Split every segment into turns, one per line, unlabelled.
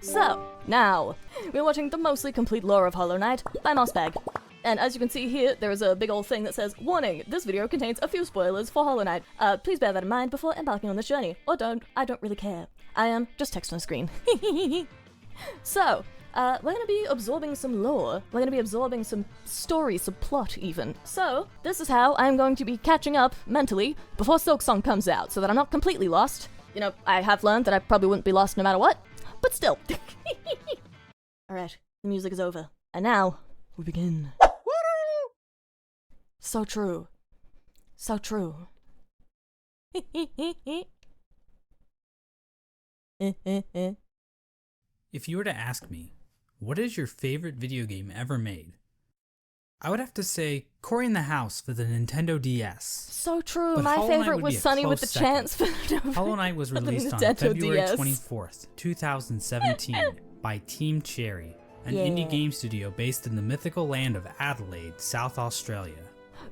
So, now, we're watching the mostly complete lore of Hollow Knight by Mossbag. And as you can see here, there is a big old thing that says, "Warning, this video contains a few spoilers for Hollow Knight. Please bear that in mind before embarking on this journey. Or don't, I don't really care. I am just text on the screen." So, we're gonna be absorbing some lore. We're gonna be absorbing some story, some plot even. So, this is how I'm going to be catching up, mentally, before Silksong comes out, so that I'm not completely lost. You know, I have learned that I probably wouldn't be lost no matter what, but still. Alright, the music is over. And now, we begin. So true. So true.
If you were to ask me, what is your favorite video game ever made? I would have to say Cory in the House for the Nintendo DS.
So true.
But
My
Hollow Knight
favorite
would
was
be a
Sunny with
close
the
second.
Chance for
Hollow Knight was
for the
released on
Nintendo
February
DS.
24th, 2017 by Team Cherry, an indie game studio based in the mythical land of Adelaide, South Australia.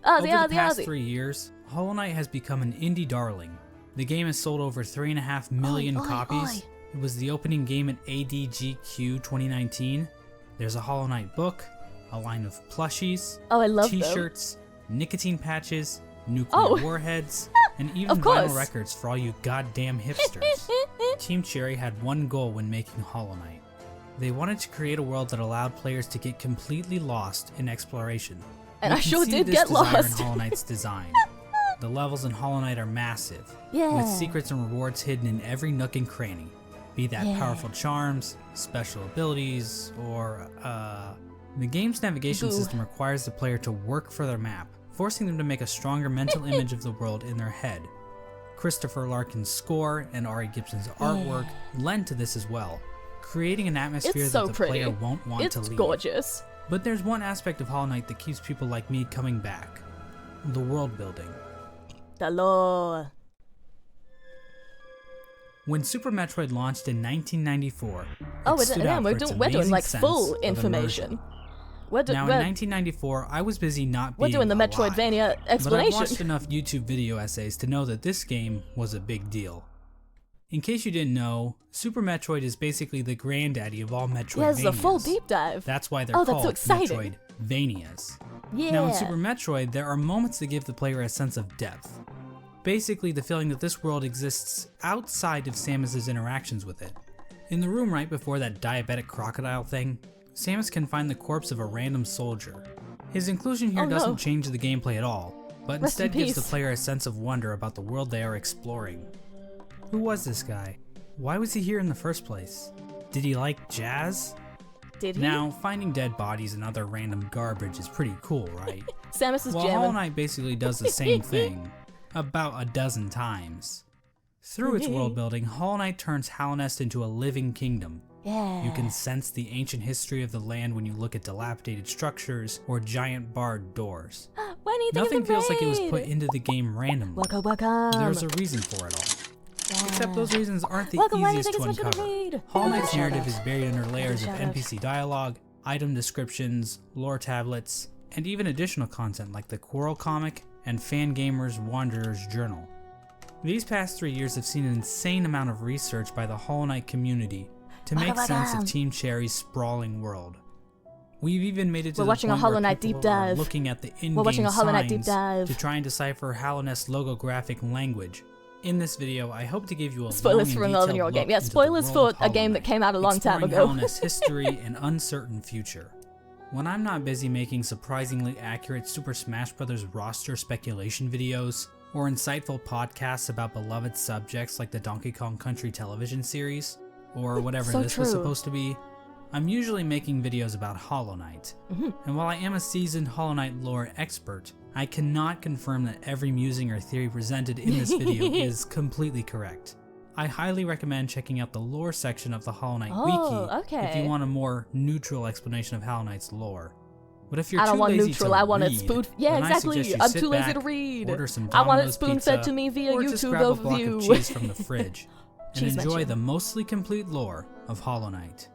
Over the past 3 years, Hollow Knight has become an indie darling. The game has sold over 3.5 million copies. It was the opening game at ADGQ 2019. There's a Hollow Knight book, a line of plushies,
I love
t-shirts, nicotine patches, nuclear warheads, and even vinyl records for all you goddamn hipsters. Team Cherry had one goal when making Hollow Knight. They wanted to create a world that allowed players to get completely lost in exploration.
And I sure did
get
get lost.
In Hollow Knight's design. The levels in Hollow Knight are massive,
Yeah.
with secrets and rewards hidden in every nook and cranny. Be that powerful charms, special abilities, or the game's navigation system requires the player to work for their map, forcing them to make a stronger mental image of the world in their head. Christopher Larkin's score and Ari Gibson's artwork lend to this as well, creating an atmosphere that the player won't want to leave.
It's gorgeous.
But there's one aspect of Hollow Knight that keeps people like me coming back. The world building.
The lore.
When Super Metroid launched in 1994,
we're doing like full information.
Now in 1994, I was busy not being
We're doing the
alive,
Metroidvania explanation.
But I've watched enough YouTube video essays to know that this game was a big deal. In case you didn't know, Super Metroid is basically the granddaddy of all Metroidvanias.
Yeah, it's a full deep dive.
That's why they're called Metroidvanias.
Yeah.
Now in Super Metroid, there are moments that give the player a sense of depth. Basically the feeling that this world exists outside of Samus's interactions with it. In the room right before that diabetic crocodile thing, Samus can find the corpse of a random soldier. His inclusion here doesn't change the gameplay at all, but instead gives the player a sense of wonder about the world they are exploring. Who was this guy? Why was he here in the first place? Did he like jazz?
Did he?
Now, finding dead bodies and other random garbage is pretty cool, right?
Samus is jamming.
Hollow Knight basically does the same thing, about a dozen times. Through its world building, Hollow Knight turns Hallownest into a living kingdom.
Yeah.
You can sense the ancient history of the land when you look at dilapidated structures or giant barred doors. Nothing feels like it was put into the game randomly.
Welcome.
There's a reason for it all. Except those reasons aren't the easiest to uncover. Hollow Knight's narrative is buried under layers of NPC dialogue, item descriptions, lore tablets, and even additional content like the Quarrel comic and Fangamer's Wanderer's Journal. These past 3 years have seen an insane amount of research by the Hollow Knight community to make sense of Team Cherry's sprawling world. We've even made it to the point where people are looking at the in-game signs to try and decipher Hallownest's logographic language. In this video, I hope to give you a
spoilers for another Euro game. Yeah, spoilers for a game that came out a long time ago.
Hallownest's history and uncertain future. When I'm not busy making surprisingly accurate Super Smash Bros. Roster speculation videos, or insightful podcasts about beloved subjects like the Donkey Kong Country television series, or whatever this was supposed to be, I'm usually making videos about Hollow Knight. And while I am a seasoned Hollow Knight lore expert, I cannot confirm that every musing or theory presented in this video is completely correct. I highly recommend checking out the lore section of the Hollow Knight wiki if you want a more neutral explanation of Hollow Knight's lore. But if you're too lazy to
I want
read,
it spoon. Yeah, exactly. I'm too lazy to read. I want it spoon-fed to me via YouTube overview.
Or just grab a block of cheese from the fridge and enjoy the mostly complete lore of Hollow Knight.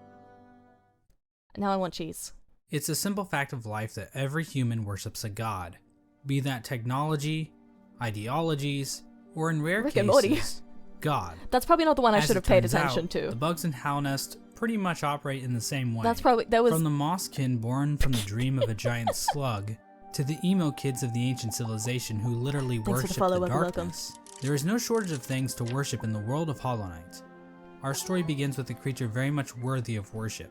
Now I want cheese.
It's a simple fact of life that every human worships a god, be that technology, ideologies, or in rare cases, God.
That's probably not the one I should have paid
As it turns
attention
out,
to.
The bugs in Hallownest pretty much operate in the same way.
That's probably, that was...
From the mosskin born from the dream of a giant slug, to the emo kids of the ancient civilization who literally worship the darkness. There is no shortage of things to worship in the world of Hollow Knight. Our story begins with a creature very much worthy of worship.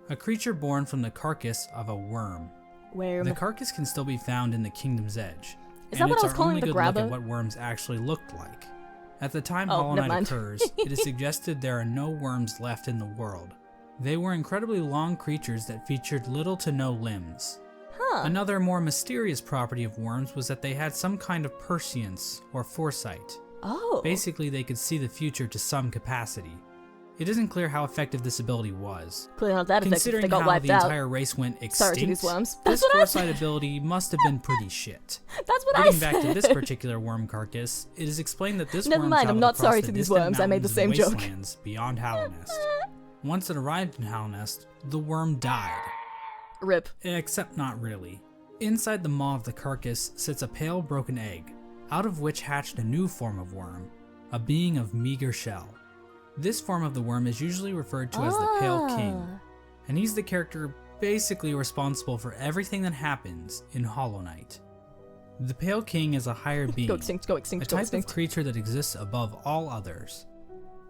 A creature born from the carcass of a worm.
Worm.
The carcass can still be found in the Kingdom's Edge.
Is that what I was calling the grabber?
Look at what worms actually looked like. At the time Hollow Knight occurs, it is suggested there are no worms left in the world. They were incredibly long creatures that featured little to no limbs.
Huh.
Another more mysterious property of worms was that they had some kind of prescience or foresight.
Oh.
Basically, they could see the future to some capacity. It isn't clear how effective this ability was.
Clearly not that effective.
Considering
They got
how
wiped
the
out.
entire race went extinct,
Sorry to these worms. That's
this
what I
foresight
said.
ability must have been pretty shit.
That's what
Getting
I said.
back to this particular worm carcass, it is explained that this
Never
worm
mind, I'm
traveled
not
across
sorry
the
to these
distant
worms, I made the
mountains
same
and
joke.
wastelands beyond Hallownest. Once it arrived in Hallownest, the worm died.
Rip.
Except not really. Inside the maw of the carcass sits a pale broken egg, out of which hatched a new form of worm, a being of meager shell. This form of the worm is usually referred to as the Pale King, and he's the character basically responsible for everything that happens in Hollow Knight. The Pale King is a higher being,
Go extinct, go extinct,
a
go
type
extinct.
of creature that exists above all others.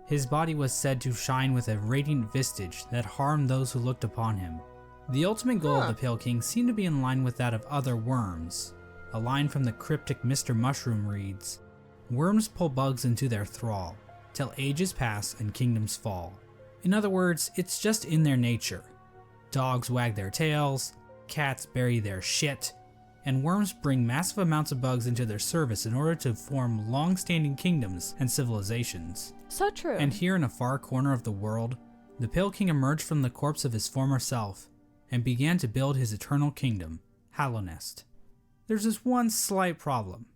His body was said to shine with a radiant visage that harmed those who looked upon him. The ultimate goal of the Pale King seemed to be in line with that of other worms. A line from the cryptic Mr. Mushroom reads, "Worms pull bugs into their thrall, till ages pass and kingdoms fall." In other words, it's just in their nature. Dogs wag their tails, cats bury their shit, and worms bring massive amounts of bugs into their service in order to form long-standing kingdoms and civilizations.
So true.
And here in a far corner of the world, the Pale King emerged from the corpse of his former self and began to build his eternal kingdom, Hallownest. There's this one slight problem.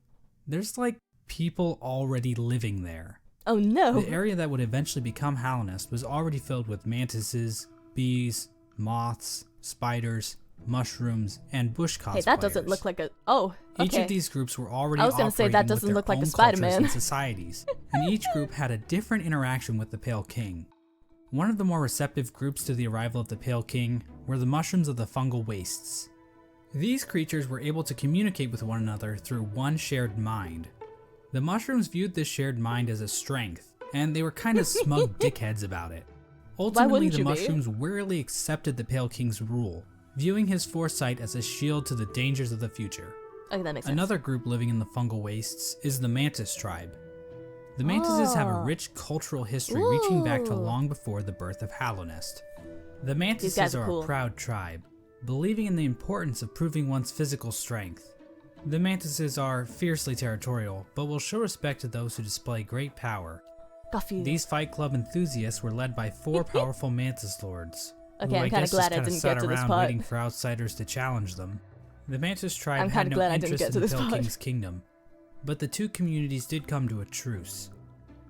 There's like people already living there.
Oh no.
The area that would eventually become Hallownest was already filled with mantises, bees, moths, spiders, mushrooms, and bush cosplayers.
Hey, that doesn't look like a... Oh, okay.
Each of these groups were already
I was gonna say, that
operating
doesn't
with
look
their
like a
own
Spider-Man.
cultures and societies, and each group had a different interaction with the Pale King. One of the more receptive groups to the arrival of the Pale King were the mushrooms of the fungal wastes. These creatures were able to communicate with one another through one shared mind. The mushrooms viewed this shared mind as a strength, and they were kind of smug dickheads about it. Ultimately, the mushrooms wearily accepted the Pale King's rule, viewing his foresight as a shield to the dangers of the future.
Okay, that makes sense.
Another group living in the fungal wastes is the Mantis tribe. The Mantises have a rich cultural history reaching back to long before the birth of Hallownest. The Mantises are a proud tribe, believing in the importance of proving one's physical strength. The Mantises are fiercely territorial, but will show respect to those who display great power. These Fight Club enthusiasts were led by 4 powerful Mantis Lords.
Okay, I'm kind of glad I didn't get to this part.
Waiting for outsiders to challenge them. The Mantis tribe
I'm
had no
glad I didn't
interest
get
in
to
the
this
Pale
part.
King's kingdom, but the two communities did come to a truce.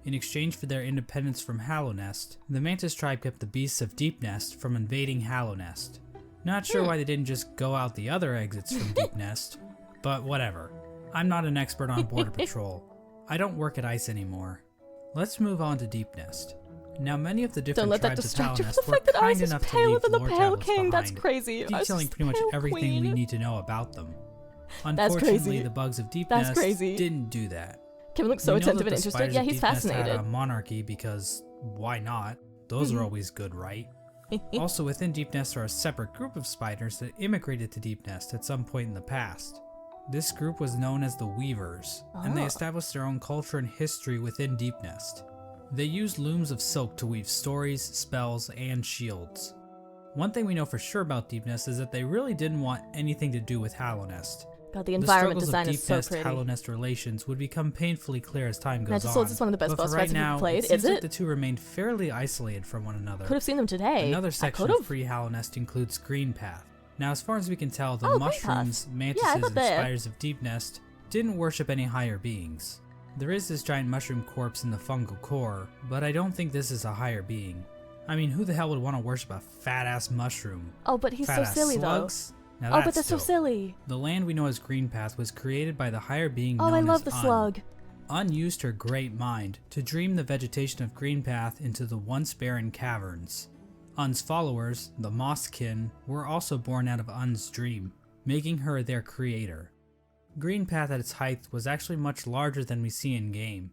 In exchange for their independence from Hallownest, the Mantis tribe kept the beasts of Deepnest from invading Hallownest. Not sure why they didn't just go out the other exits from Deepnest, but whatever. I'm not an expert on border patrol. I don't work at ICE anymore. Let's move on to Deepnest. Now, many of the different tribes of Hallownest were kind enough to leave lore tablets behind,
That's crazy.
detailing pretty much everything we need to know about them. Unfortunately, the bugs of Deepnest didn't do that.
Kevin looks so attentive and interested. Yeah, he's fascinated.
Had a monarchy because why not? Those are always good, right? Also, within Deepnest are a separate group of spiders that immigrated to Deepnest at some point in the past. This group was known as the Weavers, and they established their own culture and history within Deepnest. They used looms of silk to weave stories, spells, and shields. One thing we know for sure about Deepnest is that they really didn't want anything to do with Hallownest.
God, the environment design is so pretty.
The Hallownest relations would become painfully clear as time goes on.
Souls is one of the best boss fights we've played, is it?
Like the two remained fairly isolated from one another.
Could have seen them today.
Another section of Free Hallownest includes Green Path. Now, as far as we can tell, the mushrooms, mantises, and spiders of Deepnest didn't worship any higher beings. There is this giant mushroom corpse in the fungal core, but I don't think this is a higher being. I mean, who the hell would want to worship a fat-ass mushroom?
Oh, but he's so silly, though.
Now,
but that's so silly.
The land we know as Green Path was created by the higher being known as
I love the slug.
Used her great mind to dream the vegetation of Green Path into the once barren caverns. Un's followers, the Mosskin, were also born out of Un's dream, making her their creator. Greenpath at its height was actually much larger than we see in-game.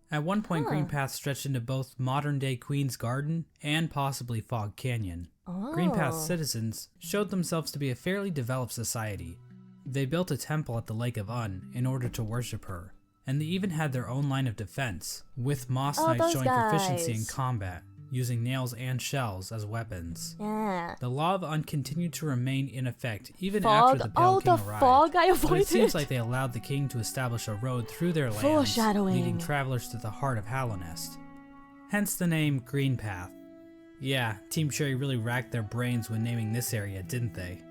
At one point, Greenpath stretched into both modern-day Queen's Garden and possibly Fog Canyon. Greenpath's citizens showed themselves to be a fairly developed society. They built a temple at the Lake of Un in order to worship her, and they even had their own line of defense, with Moss Knights showing proficiency in combat, using nails and shells as weapons.
Yeah.
The Law of Un continued to remain in effect even after the Pale King arrived.
Fog I avoided.
But it seems like they allowed the king to establish a road through their lands, leading travelers to the heart of Hallownest. Hence the name Greenpath. Yeah, Team Cherry really racked their brains when naming this area, didn't they?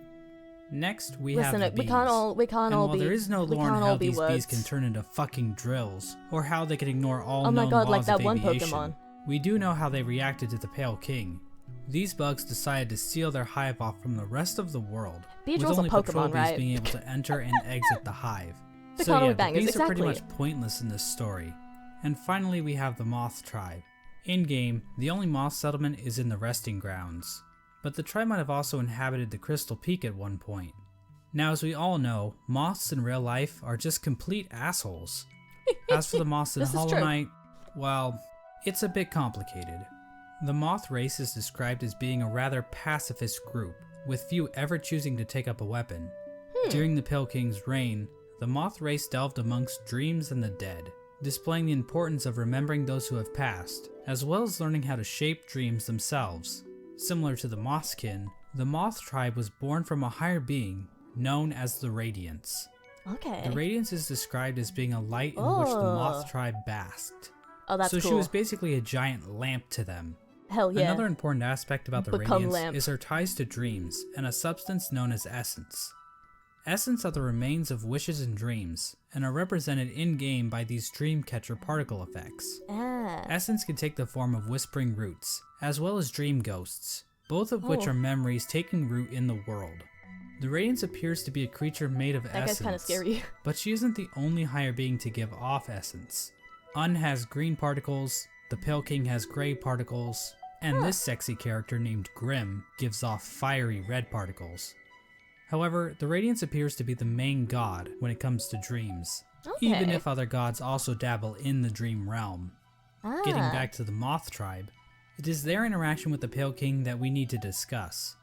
Next, we have the bees.
We can't all be.
There is no lore on how these bees can turn into fucking drills, or how they can ignore all known laws
like that
of
one
aviation.
Pokemon.
We do know how they reacted to the Pale King. These bugs decided to seal their hive off from the rest of the world, with only patrol bees being able to enter and exit the hive. So yeah, the bees are pretty much pointless in this story. And finally we have the Moth Tribe. In-game, the only moth settlement is in the Resting Grounds, but the tribe might have also inhabited the Crystal Peak at one point. Now, as we all know, moths in real life are just complete assholes. As for the moths in Hollow Knight, well, it's a bit complicated. The moth race is described as being a rather pacifist group, with few ever choosing to take up a weapon. During the Pale King's reign, the moth race delved amongst dreams and the dead, displaying the importance of remembering those who have passed, as well as learning how to shape dreams themselves. Similar to the Mothkin, the Moth Tribe was born from a higher being known as the Radiance. The Radiance is described as being a light in which the Moth Tribe basked. So she was basically a giant lamp to them.
Hell yeah.
Another important aspect about the Radiance is her ties to dreams and a substance known as essence. Essence are the remains of wishes and dreams, and are represented in-game by these Dreamcatcher particle effects. Essence can take the form of whispering roots, as well as dream ghosts, both of which are memories taking root in the world. The Radiance appears to be a creature made of essence,
guy's kinda scary.
But she isn't the only higher being to give off essence. Un has green particles, the Pale King has gray particles, and this sexy character named Grim gives off fiery red particles. However, the Radiance appears to be the main god when it comes to dreams, even if other gods also dabble in the dream realm. Getting back to the Moth Tribe, it is their interaction with the Pale King that we need to discuss.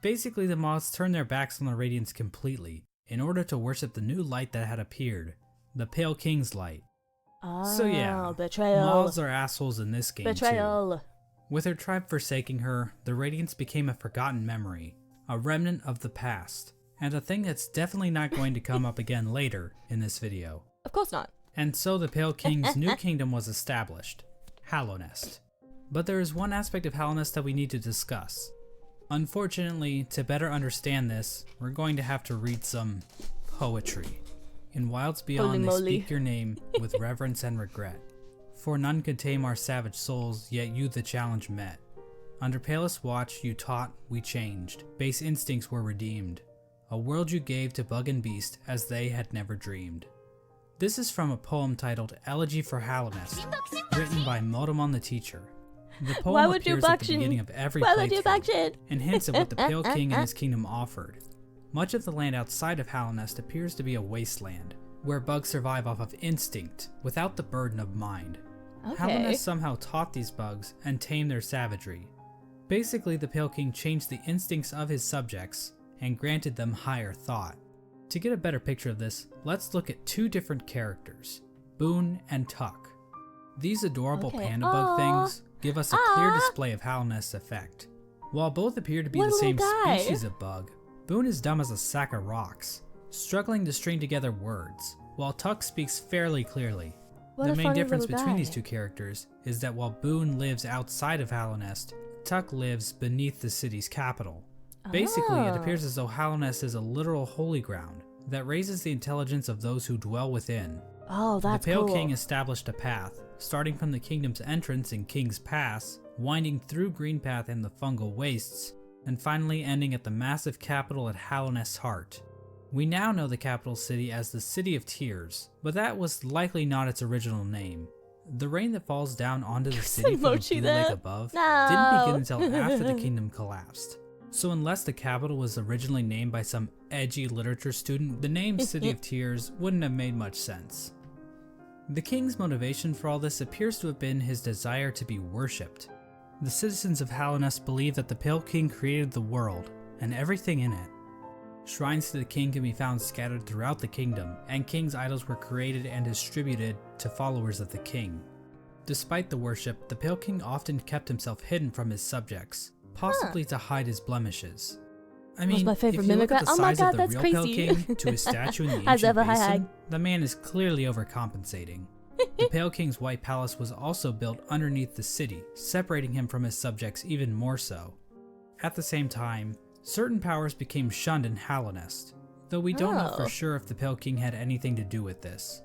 Basically, the moths turned their backs on the Radiance completely, in order to worship the new light that had appeared, the Pale King's light. So yeah, moths are assholes in this game too. With her tribe forsaking her, the Radiance became a forgotten memory, a remnant of the past, and a thing that's definitely not going to come up again later in this video.
Of course not.
And so the Pale King's new kingdom was established, Hallownest. But there is one aspect of Hallownest that we need to discuss. Unfortunately, to better understand this, we're going to have to read some poetry. In wilds beyond they speak your name with reverence and regret. For none could tame our savage souls, yet you the challenge met. Under palest watch you taught, we changed. Base instincts were redeemed. A world you gave to bug and beast as they had never dreamed. This is from a poem titled Elegy for Hallownest, written by Motomon the Teacher. The poem appears at the beginning of every playthrough, and hints at what the Pale King and his kingdom offered. Much of the land outside of Hallownest appears to be a wasteland, where bugs survive off of instinct, without the burden of mind. Hallownest somehow taught these bugs and tamed their savagery. Basically, the Pale King changed the instincts of his subjects and granted them higher thought. To get a better picture of this, let's look at two different characters, Boone and Tuck. These adorable panda bug things give us a clear display of Hallownest's effect. While both appear to be the same species of bug, Boone is dumb as a sack of rocks, struggling to string together words, while Tuck speaks fairly clearly. The main difference between these two characters is that while Boone lives outside of Hallownest, Tuck lives beneath the city's capital. Basically, it appears as though Hallownest is a literal holy ground that raises the intelligence of those who dwell within. The Pale King established a path, starting from the kingdom's entrance in King's Pass, winding through Greenpath and the fungal wastes, and finally ending at the massive capital at Hallownest's heart. We now know the capital city as the City of Tears, but that was likely not its original name. The rain that falls down onto the
There's
city from the
Mochi
blue lake
there.
above
No.
didn't begin until after the kingdom collapsed. So unless the capital was originally named by some edgy literature student, the name City of Tears wouldn't have made much sense. The king's motivation for all this appears to have been his desire to be worshipped. The citizens of Hallownest believe that the Pale King created the world, and everything in it. Shrines to the king can be found scattered throughout the kingdom, and king's idols were created and distributed to followers of the king. Despite the worship, the Pale King often kept himself hidden from his subjects, possibly to hide his blemishes. I mean,
my favorite
if you look at the
mimicry. Oh my
size
God,
of the
that's
real Pale
crazy.
King to his statue in the
As
ancient
ever, hi, hi.
basin, the man is clearly overcompensating. The Pale King's White Palace was also built underneath the city, separating him from his subjects even more so. At the same time, certain powers became shunned in Hallownest, though we don't know for sure if the Pale King had anything to do with this.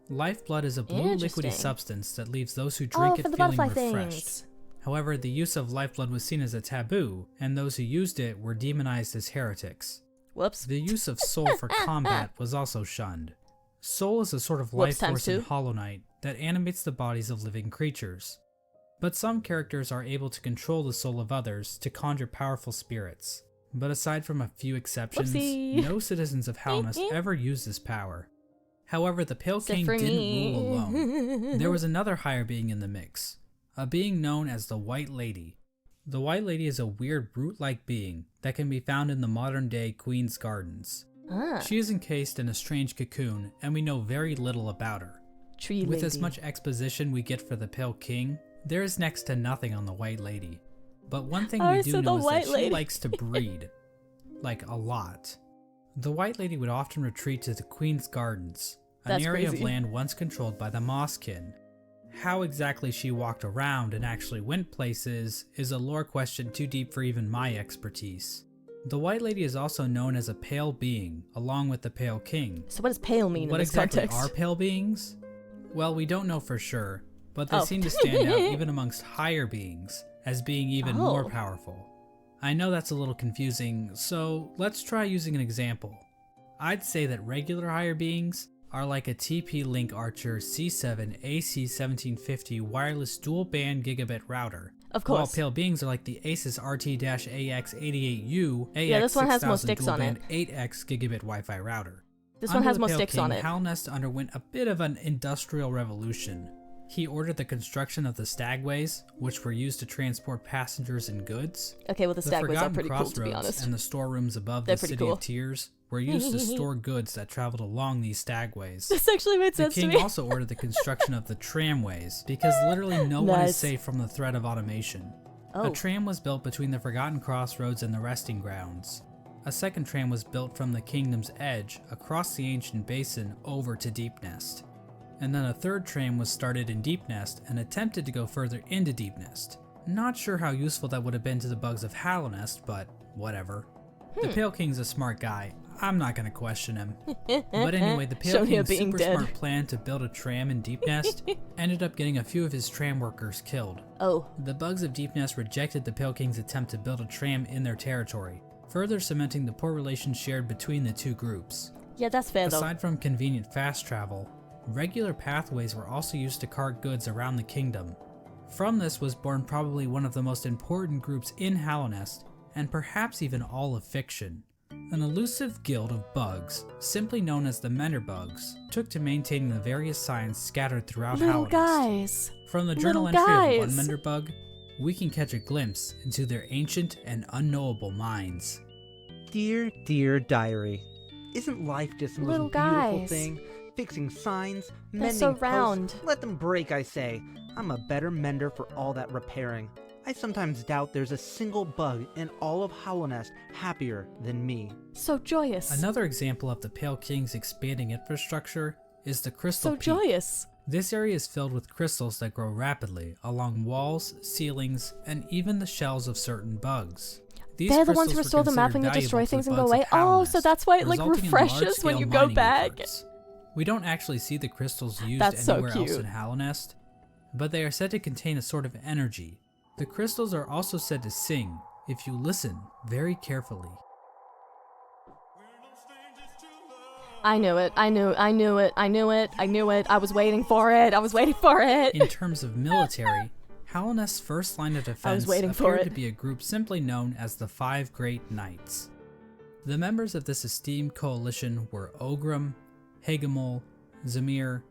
Lifeblood is a blue liquidy substance that leaves those who drink it feeling refreshed. However, the use of lifeblood was seen as a taboo, and those who used it were demonized as heretics.
Whoops.
The use of soul for combat was also shunned. Soul is a sort of life force in Hollow Knight that animates the bodies of living creatures. But some characters are able to control the soul of others to conjure powerful spirits. But aside from a few exceptions, no citizens of Hallownest ever used this power. However, the Pale King didn't rule alone. There was another higher being in the mix, a being known as the White Lady. The White Lady is a weird brute-like being that can be found in the modern-day Queen's Gardens. She is encased in a strange cocoon, and we know very little about her. With as much exposition we get for the Pale King, there is next to nothing on the White Lady. But one thing we do know is that she likes to breed. Like, a lot. The White Lady would often retreat to the Queen's Gardens, an area of land once controlled by the Mosskin. How exactly she walked around and actually went places is a lore question too deep for even my expertise. The White Lady is also known as a pale being, along with the Pale King.
So what does pale mean in this
context? What
context?
exactly are pale beings? Well, we don't know for sure, but they seem to stand out even amongst higher beings, as being even more powerful. I know that's a little confusing, so let's try using an example. I'd say that regular higher beings are like a TP-Link Archer C7 AC1750 wireless dual-band gigabit router.
Of course.
While pale beings are like the Asus RT-AX88U AX6000
this one has more sticks on it.
8X gigabit Wi-Fi router.
This one has more sticks on it.
Hallownest underwent a bit of an industrial revolution. He ordered the construction of the stagways, which were used to transport passengers and goods.
Okay, well the stagways are pretty cool, to be honest.
And the storerooms above the City of Tears were used to store goods that traveled along these stagways.
This actually made sense to me.
The king also ordered the construction of the tramways, because literally no one is safe from the threat of automation. A tram was built between the Forgotten Crossroads and the Resting Grounds. A second tram was built from the kingdom's edge across the ancient basin over to Deepnest. And then a third tram was started in Deepnest and attempted to go further into Deepnest. Not sure how useful that would have been to the bugs of Hallownest, but whatever. The Pale King's a smart guy. I'm not gonna question him. But anyway, the Pale King's super smart plan to build a tram in Deepnest ended up getting a few of his tram workers killed. The bugs of Deepnest rejected the Pale King's attempt to build a tram in their territory, further cementing the poor relations shared between the two groups.
Yeah, that's fair though.
Aside from convenient fast travel, regular pathways were also used to cart goods around the kingdom. From this was born probably one of the most important groups in Hallownest, and perhaps even all of fiction. An elusive guild of bugs, simply known as the Menderbugs, took to maintaining the various signs scattered throughout Hallownest. From the journal entry of one Menderbug, we can catch a glimpse into their ancient and unknowable minds.
Dear, dear diary, isn't life just the most beautiful thing? Fixing signs, mending
so round.
Posts, let them break, I say. I'm a better mender for all that repairing. I sometimes doubt there's a single bug in all of Hallownest happier than me.
So joyous.
Another example of the Pale King's expanding infrastructure is the Crystal Peak.
Joyous.
This area is filled with crystals that grow rapidly along walls, ceilings, and even the shells of certain bugs.
They're the ones who restore the map when you destroy things and go away. Oh, so that's why it like refreshes when you go back.
We don't actually see the crystals used anywhere else in Hallownest, but they are said to contain a sort of energy. The crystals are also said to sing, if you listen very carefully.
I knew it. I knew it. I was waiting for it.
In terms of military, Hallownest's first line of defense appeared to be a group simply known as the Five Great Knights. The members of this esteemed coalition were Ogrim, Hagamol, Zamir,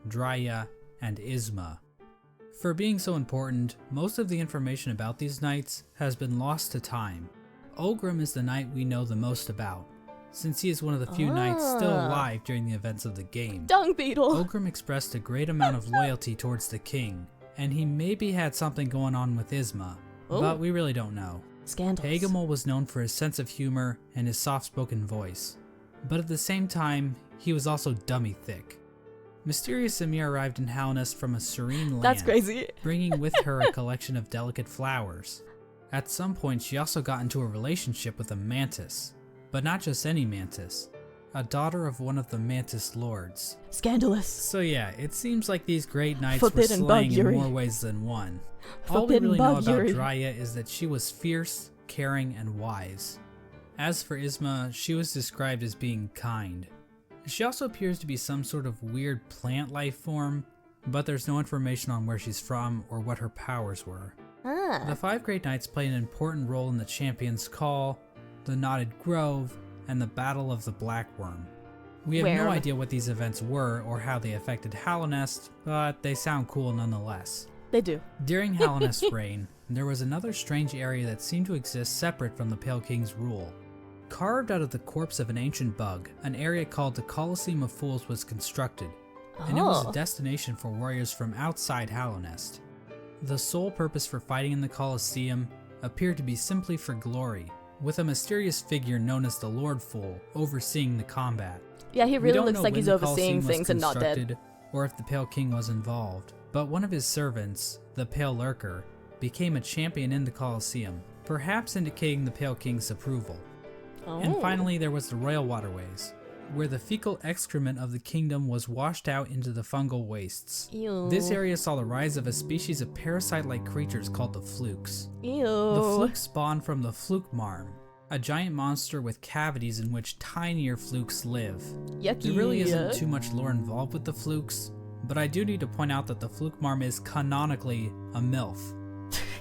Drya, and Isma. For being so important, most of the information about these knights has been lost to time. Ogrim is the knight we know the most about, since he is one of the few knights still alive during the events of the game.
Dung beetle!
Ogrim expressed a great amount of loyalty towards the king, and he maybe had something going on with Isma, but we really don't know.
Scandals.
Hagamol was known for his sense of humor and his soft-spoken voice, but at the same time, he was also dummy thick. Mysterious Zamir arrived in Hallownest from a serene land.
That's crazy.
Bringing with her a collection of delicate flowers. At some point, she also got into a relationship with a mantis, but not just any mantis, a daughter of one of the mantis lords.
Scandalous.
So yeah, it seems like these great knights
Forbidden
were slaying in
bug-ury.
more ways than one.
Forbidden
All we really know about
bug-ury.
Drya is that she was fierce, caring, and wise. As for Isma, she was described as being kind. She also appears to be some sort of weird plant life form, but there's no information on where she's from or what her powers were. The Five Great Knights play an important role in the Champion's Call, the Knotted Grove, and the Battle of the Black Worm. We have no idea what these events were or how they affected Hallownest, but they sound cool nonetheless.
They do.
During Hallownest's reign, there was another strange area that seemed to exist separate from the Pale King's rule. Carved out of the corpse of an ancient bug, an area called the Colosseum of Fools was constructed, and it was a destination for warriors from outside Hallownest. The sole purpose for fighting in the Colosseum appeared to be simply for glory, with a mysterious figure known as the Lord Fool overseeing the combat.
Yeah, he
We
really
don't
looks
know
like
when
he's
the
overseeing
Colosseum was
things and not dead.
constructed, or if the Pale King was involved, but one of his servants, the Pale Lurker, became a champion in the Colosseum, perhaps indicating the Pale King's approval. And finally, there was the Royal Waterways, where the fecal excrement of the kingdom was washed out into the fungal wastes.
Ew.
This area saw the rise of a species of parasite-like creatures called the Flukes.
Ew.
The Flukes spawned from the Fluke Marm, a giant monster with cavities in which tinier flukes live.
Yucky.
There really isn't too much lore involved with the Flukes, but I do need to point out that the Fluke Marm is canonically a MILF.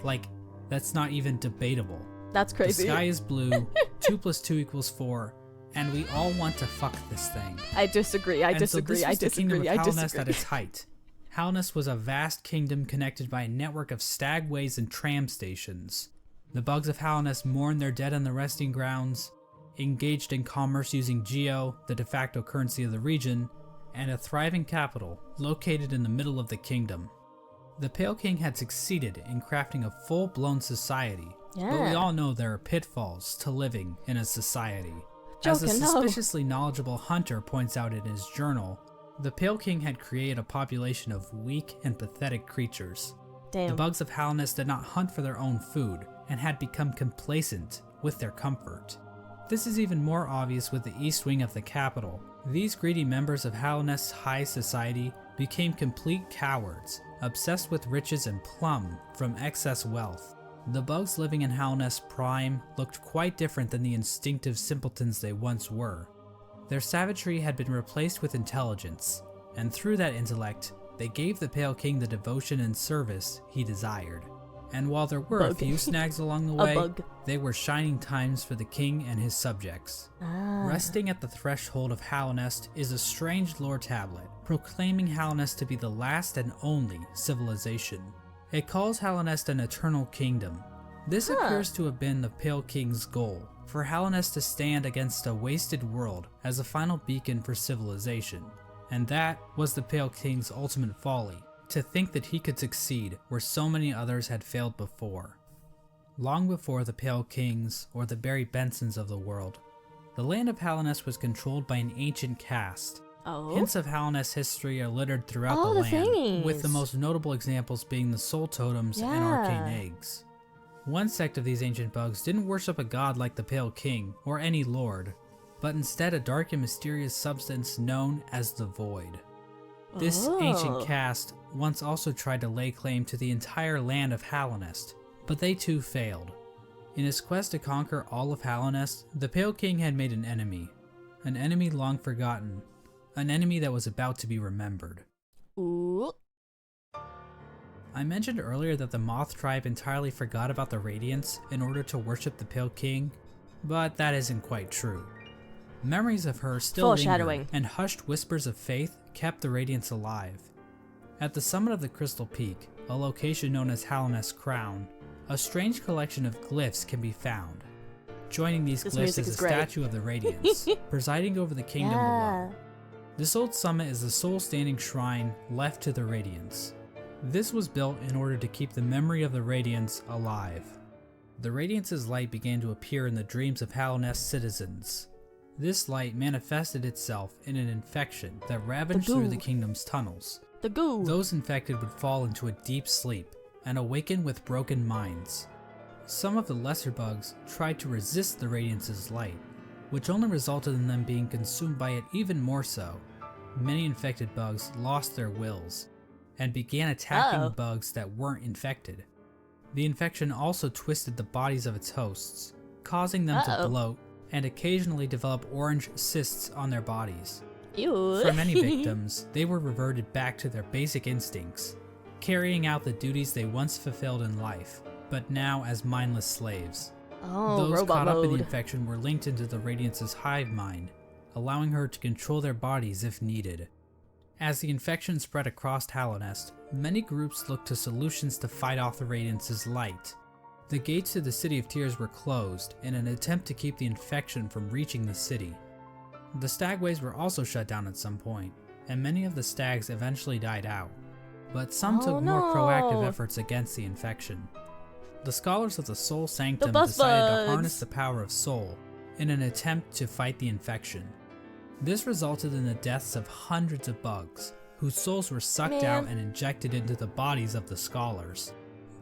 Like, that's not even debatable.
That's crazy.
The sky is blue, 2 + 2 = 4, and we all want to fuck this thing.
I disagree.
So this was the kingdom of Hallownest at its height. Hallownest was a vast kingdom connected by a network of stagways and tram stations. The bugs of Hallownest mourned their dead on the resting grounds, engaged in commerce using Geo, the de facto currency of the region, and a thriving capital located in the middle of the kingdom. The Pale King had succeeded in crafting a full-blown society, but we all know there are pitfalls to living in a society. As a suspiciously knowledgeable hunter points out in his journal, the Pale King had created a population of weak and pathetic creatures.
Damn.
The bugs of Hallownest did not hunt for their own food, and had become complacent with their comfort. This is even more obvious with the east wing of the capital. These greedy members of Hallownest's high society became complete cowards, obsessed with riches and plumb from excess wealth. The bugs living in Hallownest Prime looked quite different than the instinctive simpletons they once were. Their savagery had been replaced with intelligence, and through that intellect, they gave the Pale King the devotion and service he desired. And while there were a few snags along the way, they were shining times for the king and his subjects. Resting at the threshold of Hallownest is a strange lore tablet, proclaiming Hallownest to be the last and only civilization. It calls Hallownest an eternal kingdom. This appears to have been the Pale King's goal, for Hallownest to stand against a wasted world as a final beacon for civilization. And that was the Pale King's ultimate folly, to think that he could succeed where so many others had failed before. Long before the Pale Kings or the Barry Bensons of the world, the land of Hallownest was controlled by an ancient caste. Hints of Hallownest history are littered throughout the land, with the most notable examples being the soul totems and arcane eggs. One sect of these ancient bugs didn't worship a god like the Pale King or any lord, but instead a dark and mysterious substance known as the Void. This ancient caste once also tried to lay claim to the entire land of Hallownest, but they too failed. In his quest to conquer all of Hallownest, the Pale King had made an enemy, an enemy long forgotten, an enemy that was about to be remembered.
Ooh.
I mentioned earlier that the Moth tribe entirely forgot about the Radiance in order to worship the Pale King, but that isn't quite true. Memories of her still
Foreshadowing.
lingered, and hushed whispers of faith kept the Radiance alive. At the summit of the Crystal Peak, a location known as Hallownest Crown, a strange collection of glyphs can be found. Joining these glyphs is a statue of the Radiance, presiding over the kingdom below. This old summit is the sole standing shrine left to the Radiance. This was built in order to keep the memory of the Radiance alive. The Radiance's light began to appear in the dreams of Hallownest citizens. This light manifested itself in an infection that ravaged through the kingdom's tunnels.
The goo.
Those infected would fall into a deep sleep and awaken with broken minds. Some of the lesser bugs tried to resist the Radiance's light, which only resulted in them being consumed by it even more so. Many infected bugs lost their wills and began attacking bugs that weren't infected. The infection also twisted the bodies of its hosts, causing them to bloat and occasionally develop orange cysts on their bodies.
Ew.
For many victims, they were reverted back to their basic instincts, carrying out the duties they once fulfilled in life, but now as mindless slaves.
Oh,
Those
robot
caught up in the
mode.
infection were linked into the Radiance's hive mind, allowing her to control their bodies if needed. As the infection spread across Hallownest, many groups looked to solutions to fight off the Radiance's light. The gates to the City of Tears were closed in an attempt to keep the infection from reaching the city. The stagways were also shut down at some point, and many of the stags eventually died out, but some took more proactive efforts against the infection. The scholars of the Soul Sanctum decided to harness the power of Soul in an attempt to fight the infection. This resulted in the deaths of hundreds of bugs, whose souls were sucked out and injected into the bodies of the scholars.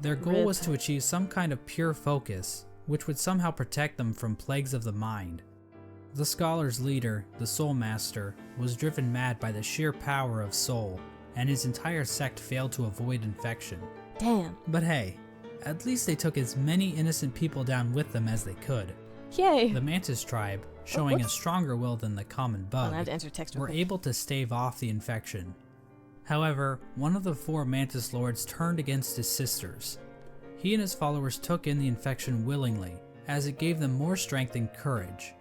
Their goal was to achieve some kind of pure focus, which would somehow protect them from plagues of the mind. The scholars' leader, the Soul Master, was driven mad by the sheer power of Soul, and his entire sect failed to avoid infection.
Damn.
But hey, at least they took as many innocent people down with them as they could.
Yay.
The Mantis tribe, showing a stronger will than the common bug,
I have to answer text
were able to stave off the infection. However, one of the 4 Mantis Lords turned against his sisters. He and his followers took in the infection willingly, as it gave them more strength and courage.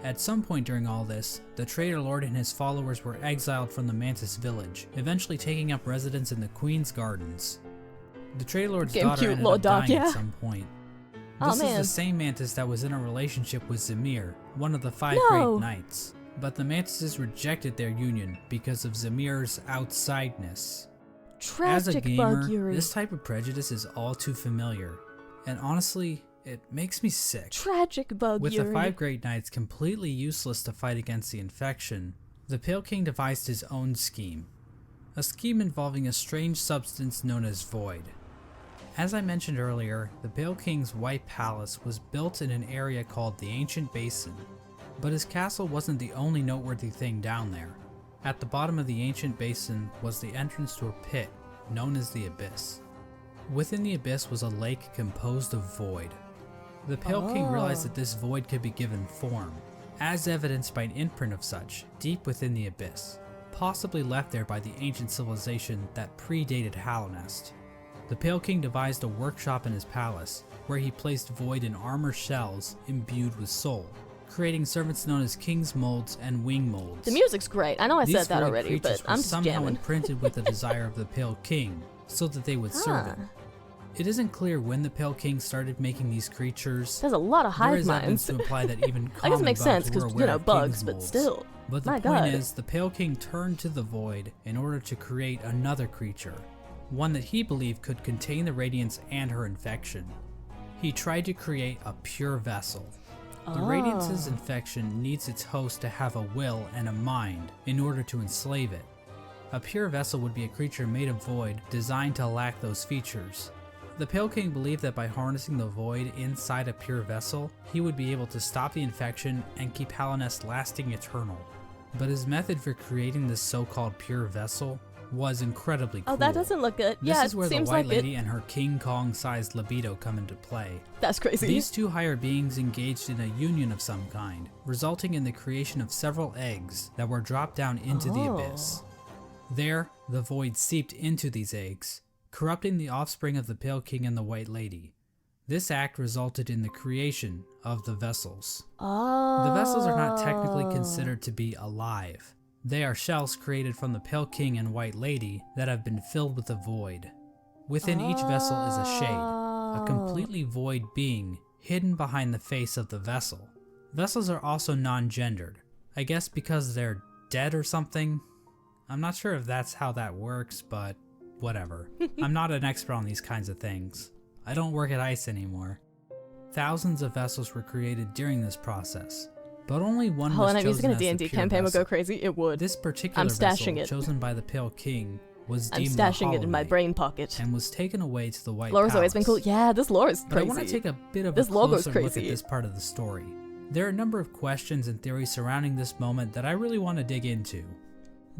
At some point during all this, the Traitor Lord and his followers were exiled from the Mantis village, eventually taking up residence in the Queen's Gardens. The Traitor Lord's daughter ended up dying at some point. This is the same Mantis that was in a relationship with Zamir, one of the 5 Great Knights. But the Mantises rejected their union because of Zamir's outsideness. As a gamer, this type of prejudice is all too familiar, and honestly, it makes me sick.
Tragic bug
With the 5 Great Knights completely useless to fight against the infection, the Pale King devised his own scheme. A scheme involving a strange substance known as Void. As I mentioned earlier, the Pale King's White Palace was built in an area called the Ancient Basin. But his castle wasn't the only noteworthy thing down there. At the bottom of the Ancient Basin was the entrance to a pit, known as the Abyss. Within the Abyss was a lake composed of void. The Pale King realized that this void could be given form, as evidenced by an imprint of such, deep within the Abyss, possibly left there by the ancient civilization that predated Hallownest. The Pale King devised a workshop in his palace, where he placed void in armor shells imbued with soul, creating servants known as King's Molds and Wing Molds.
The music's great. I know I said that already, but I'm just
somehow
jamming.
imprinted with the desire of the Pale King, so that they would serve him. It isn't clear when the Pale King started making these creatures.
There's a lot of hive
There is evidence
minds.
to imply that even
I guess it makes sense
because
because bugs, but still.
But the
My
point
God.
is, the Pale King turned to the void in order to create another creature, one that he believed could contain the Radiance and her infection. He tried to create a pure vessel. The Radiance's infection needs its host to have a will and a mind in order to enslave it. A pure vessel would be a creature made of void designed to lack those features. The Pale King believed that by harnessing the void inside a pure vessel, he would be able to stop the infection and keep Hallownest lasting eternal. But his method for creating this so-called pure vessel was incredibly cool.
Oh, that doesn't look good.
This
Yeah,
is where
it
the
seems
White
like
Lady and her King Kong-sized libido come into play.
That's crazy.
These two higher beings engaged in a union of some kind, resulting in the creation of several eggs that were dropped down into the abyss. There, the void seeped into these eggs, corrupting the offspring of the Pale King and the White Lady. This act resulted in the creation of the vessels. The vessels are not technically considered to be alive. They are shells created from the Pale King and White Lady that have been filled with the void. Within each vessel is a shade, a completely void being hidden behind the face of the vessel. Vessels are also non-gendered, I guess because they're dead or something. I'm not sure if that's how that works, but whatever. I'm not an expert on these kinds of things. I don't work at ICE anymore. Thousands of vessels were created during this process, but only one was chosen
using a
as the
D&D
pure
campaign would
vessel.
go crazy. It would.
This particular
I'm stashing
vessel,
it.
chosen by the Pale King, was
I'm
deemed
stashing
the
it in my
Hollow
brain
Knight
pocket.
and was taken away to the White
Lore's
Palace.
always been cool. Yeah, this lore is
But
crazy.
I want to take a bit of
This
a
logo's
closer look at
crazy.
this part of the story. There are a number of questions and theories surrounding this moment that I really want to dig into.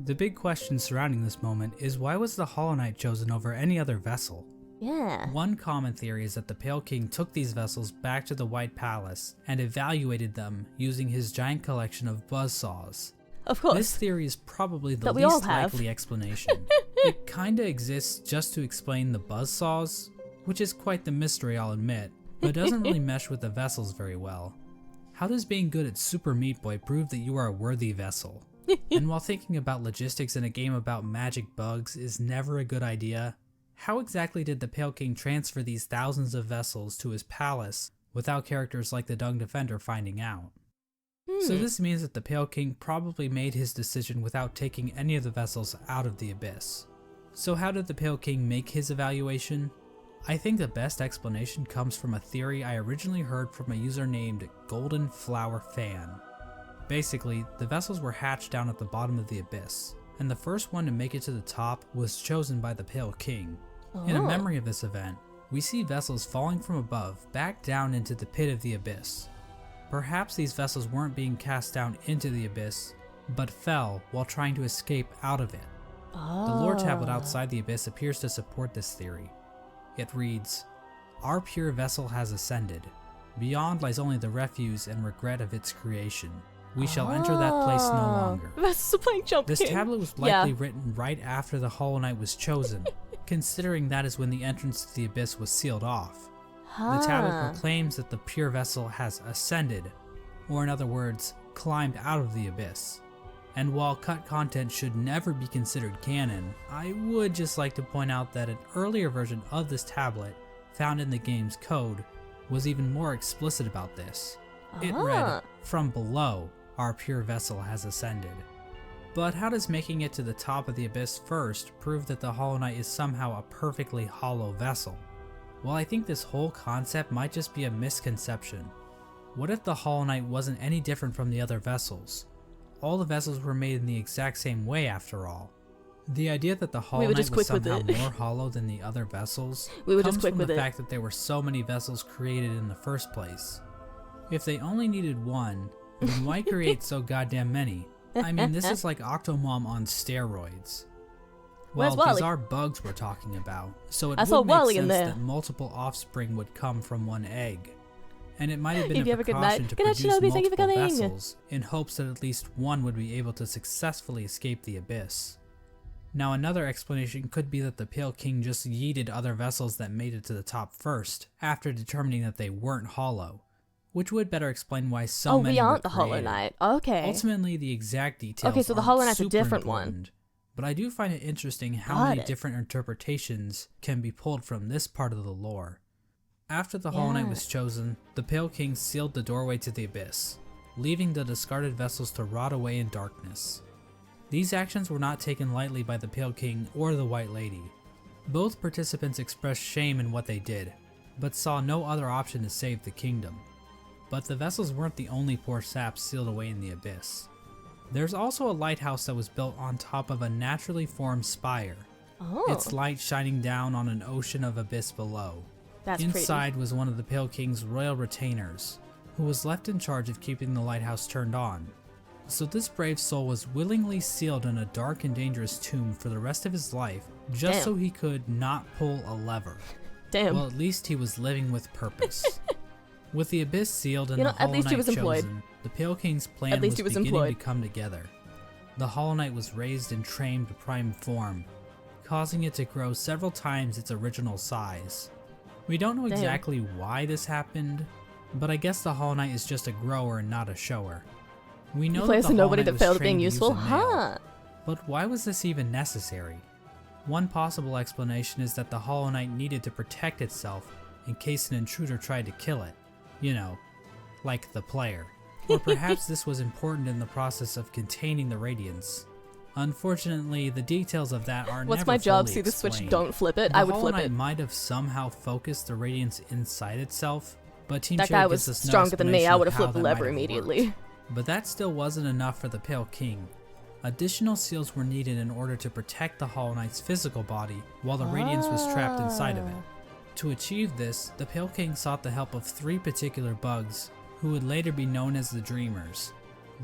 The big question surrounding this moment is, why was the Hollow Knight chosen over any other vessel?
Yeah.
One common theory is that the Pale King took these vessels back to the White Palace and evaluated them using his giant collection of buzzsaws.
Of course.
This theory is probably the
That we all
least
have.
likely explanation. It kinda exists just to explain the buzzsaws, which is quite the mystery, I'll admit, but doesn't really mesh with the vessels very well. How does being good at Super Meat Boy prove that you are a worthy vessel? And while thinking about logistics in a game about magic bugs is never a good idea, how exactly did the Pale King transfer these thousands of vessels to his palace without characters like the Dung Defender finding out? So this means that the Pale King probably made his decision without taking any of the vessels out of the abyss. So how did the Pale King make his evaluation? I think the best explanation comes from a theory I originally heard from a user named Golden Flower Fan. Basically, the vessels were hatched down at the bottom of the abyss, and the first one to make it to the top was chosen by the Pale King. In a memory of this event, we see vessels falling from above back down into the pit of the abyss. Perhaps these vessels weren't being cast down into the abyss, but fell while trying to escape out of it. The lore tablet outside the abyss appears to support this theory. It reads, "Our pure vessel has ascended. Beyond lies only the refuse and regret of its creation. We shall enter that place no longer."
That's playing Jump
This
King.
tablet was likely written right after the Hollow Knight was chosen, considering that is when the entrance to the abyss was sealed off. The tablet proclaims that the pure vessel has ascended, or in other words, climbed out of the abyss. And while cut content should never be considered canon, I would just like to point out that an earlier version of this tablet, found in the game's code, was even more explicit about this. It read, "From below, our pure vessel has ascended." But how does making it to the top of the abyss first prove that the Hollow Knight is somehow a perfectly hollow vessel? Well, I think this whole concept might just be a misconception. What if the Hollow Knight wasn't any different from the other vessels? All the vessels were made in the exact same way after all. The idea that the Hollow Knight was somehow more hollow than the other vessels comes from the fact that there were so many vessels created in the first place. If they only needed one, then why create so goddamn many? I mean, this is like Octomom on steroids. Well, these are bugs we're talking about, so it would make sense that multiple offspring would come from one egg. And it might have been a precaution to produce multiple vessels in hopes that at least one would be able to successfully escape the abyss. Now another explanation could be that the Pale King just yeeted other vessels that made it to the top first, after determining that they weren't hollow, which would better explain why so many were created.
the Hollow Knight. Okay.
Ultimately, the exact details
so the Hollow Knight's
super
a different
important,
one.
But I do find it interesting how many different interpretations can be pulled from this part of the lore. After the Hollow Knight was chosen, the Pale King sealed the doorway to the abyss, leaving the discarded vessels to rot away in darkness. These actions were not taken lightly by the Pale King or the White Lady. Both participants expressed shame in what they did, but saw no other option to save the kingdom. But the vessels weren't the only poor saps sealed away in the abyss. There's also a lighthouse that was built on top of a naturally formed spire, its light shining down on an ocean of abyss below. Inside was one of the Pale King's royal retainers, who was left in charge of keeping the lighthouse turned on. So this brave soul was willingly sealed in a dark and dangerous tomb for the rest of his life, just so he could not pull a lever.
Damn.
Well, at least he was living with purpose. With the Abyss sealed and the
at
Hollow
least he
Knight
was employed.
chosen, the Pale King's plan
At least
was
he was
beginning
employed.
to come together. The Hollow Knight was raised and trained to prime form, causing it to grow several times its original size. We don't know exactly why this happened, but I guess the Hollow Knight is just a grower and not a shower. We know
He
that
plays
the
a
Hollow
nobody
Knight
that
was
failed at
trained
being
to use
useful,
a nail,
huh?
but why was this even necessary? One possible explanation is that the Hollow Knight needed to protect itself in case an intruder tried to kill it. You know, like the player. Or perhaps this was important in the process of containing the Radiance. Unfortunately, the details of that are
What's
never
my job?
fully
See the switch,
explained.
don't flip it.
The
I would
Hollow
flip
Knight
it.
might have somehow focused the Radiance inside itself, but Team
That
Cherry
guy was
gives us no
stronger than me.
explanation
I
of
would have
how
flipped the
that might
lever
have
immediately.
worked. But that still wasn't enough for the Pale King. Additional seals were needed in order to protect the Hollow Knight's physical body while the Radiance was trapped inside of it. To achieve this, the Pale King sought the help of 3 particular bugs, who would later be known as the Dreamers.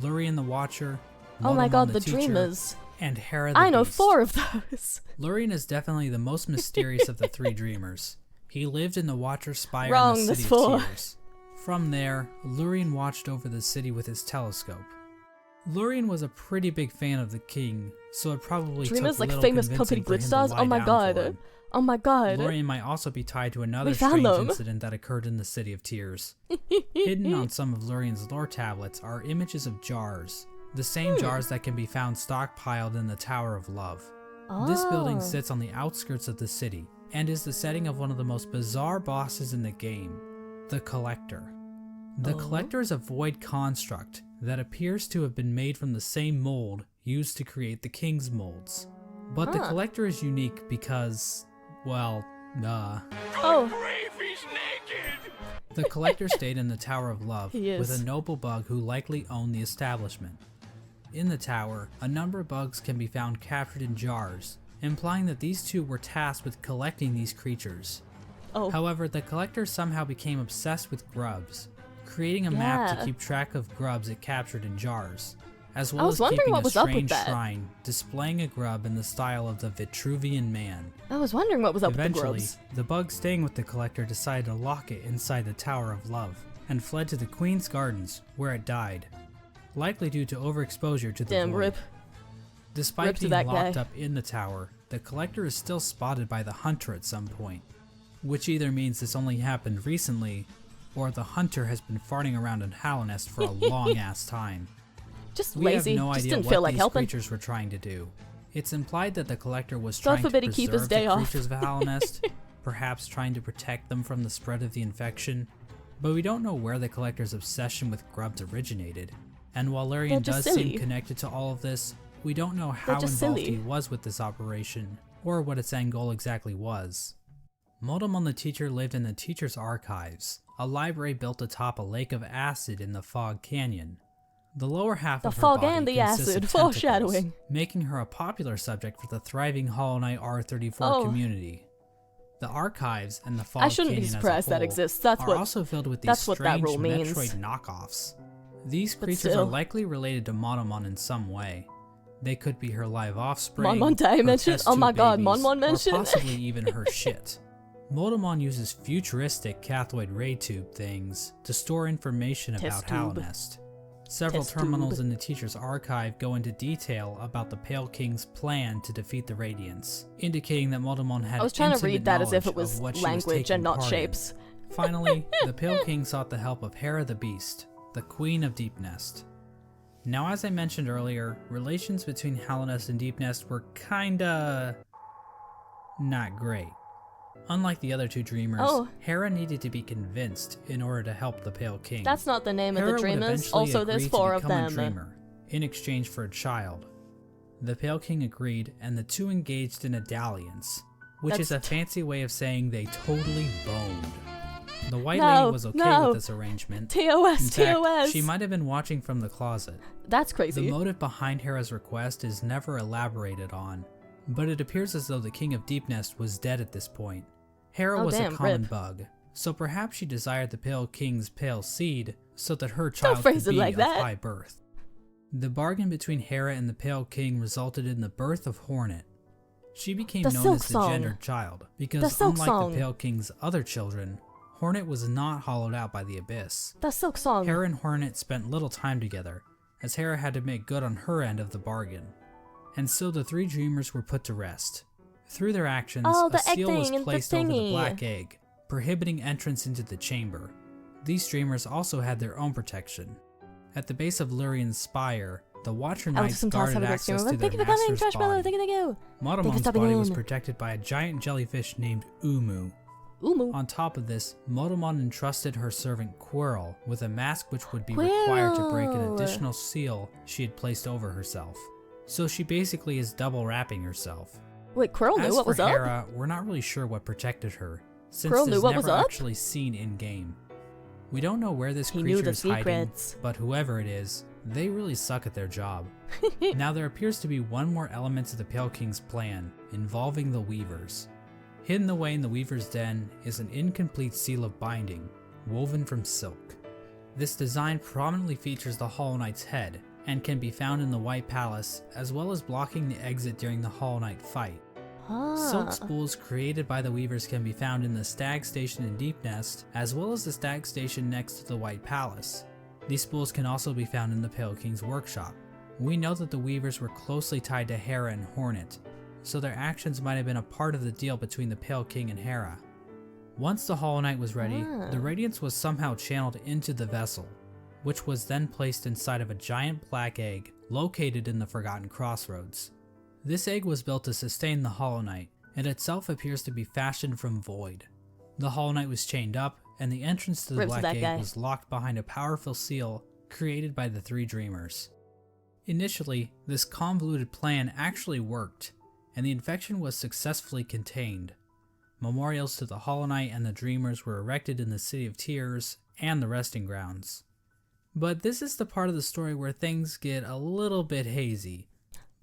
Lurien the Watcher,
Oh my
Motomon
god,
the
the
Teacher,
Dreamers.
and Hera the
I know
Beast.
4 of those.
Lurien is definitely the most mysterious of the 3 Dreamers. He lived in the Watcher's Spire
Wrong,
in the
there's
City
4.
of Tears. From there, Lurien watched over the city with his telescope. Lurien was a pretty big fan of the king, so it probably
Dreamers
took
like
little
famous
convincing
company
for him
glitch
to
stars?
lie
Oh my
down for
god.
him.
Oh my god.
Lurien might also be tied to another
We found
strange
them.
incident that occurred in the City of Tears. Hidden on some of Lurien's lore tablets are images of jars, the same jars that can be found stockpiled in the Tower of Love. This building
Oh.
sits on the outskirts of the city, and is the setting of one of the most bizarre bosses in the game, the Collector. The Collector is a void construct that appears to have been made from the same mold used to create the King's molds. But the Collector is unique because, well,
Oh.
The Collector stayed in the Tower of Love
He
with
is.
a noble bug who likely owned the establishment. In the tower, a number of bugs can be found captured in jars, implying that these two were tasked with collecting these creatures.
Oh.
However, the Collector somehow became obsessed with grubs, creating a map to
Yeah.
keep track of grubs it captured in jars, as
I
well
was
as
wondering
keeping
what
a
was up with
strange
that.
shrine displaying a grub in the style of the Vitruvian Man.
I was wondering what was up with the
Eventually,
grubs.
the bug staying with the Collector decided to lock it inside the Tower of Love, and fled to the Queen's Gardens, where it died, likely due to overexposure to the
Damn,
void.
rip.
Despite
Rip to
being
that
locked
guy.
up in the tower, the Collector is still spotted by the Hunter at some point, which either means this only happened recently, or the Hunter has been farting around in Hallownest for a long-ass time.
Just
We
lazy.
have no
Just
idea
didn't
what
feel like
these
helping.
creatures were trying to do. It's implied that the Collector was
God
trying to
forbid he
preserve
keep his day
the
off.
creatures of Hallownest, perhaps trying to protect them from the spread of the infection, but we don't know where the Collector's obsession with grubs originated. And while
They're
Lurien
just
does seem
silly.
connected to all of this, we don't know how
just
involved
silly.
he was with this operation, or what its end goal exactly was. Motomon the Teacher lived in the Teacher's Archives, a library built atop a lake of acid in the Fog Canyon. The lower half
The
of her
fog
body
and the
consists
acid,
of tentacles,
foreshadowing.
making her a popular subject for the thriving Hollow Knight R34
Oh.
community. The archives and the Fog
I shouldn't be
Canyon
surprised
as a
that
whole
exists. That's
are
what-
also filled with these
that's what that
strange
rule means.
Metroid knockoffs. These
But
creatures
still.
are likely related to Monomon in some way. They could be her live offspring,
Mon did I
her
mention?
test
Oh
tube
my god,
babies,
Mon mentioned?
or possibly even her shit. Motomon uses futuristic cathode ray tube things to store information
Test
about
tube.
Hallownest. Several
Test
terminals
tube.
in the Teacher's Archive go into detail about the Pale King's plan to defeat the Radiance, indicating that Motomon had
I was trying to
intimate
read that as if it
knowledge
was
of what she
language
taking
and not
part in.
shapes.
Finally, the Pale King sought the help of Hera the Beast, the Queen of Deepnest. Now, as I mentioned earlier, relations between Hallownest and Deepnest were kinda not great. Unlike the other two dreamers,
Oh.
Hera needed to be convinced in order to help the Pale King.
That's not the name
Hera
of the
would
dreamers.
eventually
Also, there's
agree to
4 of
become a
them.
dreamer in exchange for a child. The Pale King agreed, and the two engaged in a dalliance, which is a
That's-
fancy way of saying they totally boned. The White
No,
Lady was okay
no.
with this arrangement.
TOS,
In fact,
TOS.
she might have been watching from the closet.
That's
The
crazy.
motive behind Hera's request is never elaborated on, but it appears as though the King of Deepnest was dead at this point. Hera
Oh,
was
damn,
a common
rip.
bug, so perhaps she desired the Pale King's pale seed so that her child
phrase
could
it
be
like
of
that.
high birth. The bargain between Hera and the Pale King resulted in the birth of Hornet. She became
The
known
Silk
as the
Song.
gendered child,
The
because
Silk
unlike
Song.
the Pale King's other children, Hornet was not hollowed out by the Abyss.
The Silk Song.
Hera and Hornet spent little time together, as Hera had to make good on her end of the bargain. And so the three dreamers were put to rest. Through their actions,
Oh,
a
the egg
seal was
thing and the
placed over the
thingy.
black egg, prohibiting entrance into the chamber. These dreamers also had their own protection. At the base of Lurian's spire, the Watcher
I went to
Knights
some class, have
guarded
a great
access
streamer.
to their
Thank you for coming,
master's
Trash Brother.
body.
Thank you.
Motomon's
stopping
body was
in.
protected by a giant jellyfish named Umu.
Umu.
On top of this, Motomon entrusted her servant Quirrell with a mask which would be required to break an
Quirrell.
additional seal she had placed over herself. So she basically is double wrapping herself.
Wait, Quirrell knew
As
what
for
was up?
Hera, we're not really sure what protected her, since
Quirrell
it
knew
is
what was
never
up?
actually seen in-game. We don't know where this
He knew
creature
the
is hiding,
secrets.
but whoever it is, they really suck at their job. Now there appears to be one more element to the Pale King's plan, involving the Weavers. Hidden away in the Weaver's den is an incomplete seal of binding, woven from silk. This design prominently features the Hollow Knight's head, and can be found in the White Palace, as well as blocking the exit during the Hollow Knight fight. Silk spools created by the Weavers can be found in the Stag Station in Deep Nest, as well as the Stag Station next to the White Palace. These spools can also be found in the Pale King's workshop. We know that the Weavers were closely tied to Hera and Hornet, so their actions might have been a part of the deal between the Pale King and Hera. Once the Hollow Knight was ready, the Radiance was somehow channeled into the vessel, which was then placed inside of a giant black egg located in the Forgotten Crossroads. This egg was built to sustain the Hollow Knight, and itself appears to be fashioned from void. The Hollow Knight was chained up, and the entrance to the
Rips
black
that
egg
guy.
was locked behind a powerful seal created by the three dreamers. Initially, this convoluted plan actually worked, and the infection was successfully contained. Memorials to the Hollow Knight and the Dreamers were erected in the City of Tears and the Resting Grounds. But this is the part of the story where things get a little bit hazy.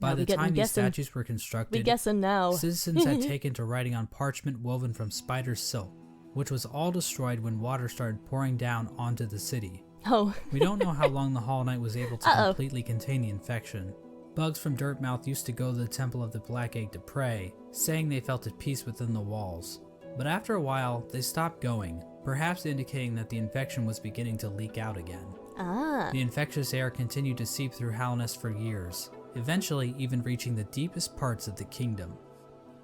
By
Now
the
we getting
time these
guessing.
statues were
We
constructed,
guessing now.
citizens had taken to writing on parchment woven from spider silk, which was all destroyed when water started pouring down onto the city.
Oh,
We don't know how long the Hollow Knight was able to
Uh-oh.
completely contain the infection. Bugs from Dirtmouth used to go to the Temple of the Black Egg to pray, saying they felt at peace within the walls. But after a while, they stopped going, perhaps indicating that the infection was beginning to leak out again. The infectious air continued to seep through Hallownest for years, eventually even reaching the deepest parts of the kingdom.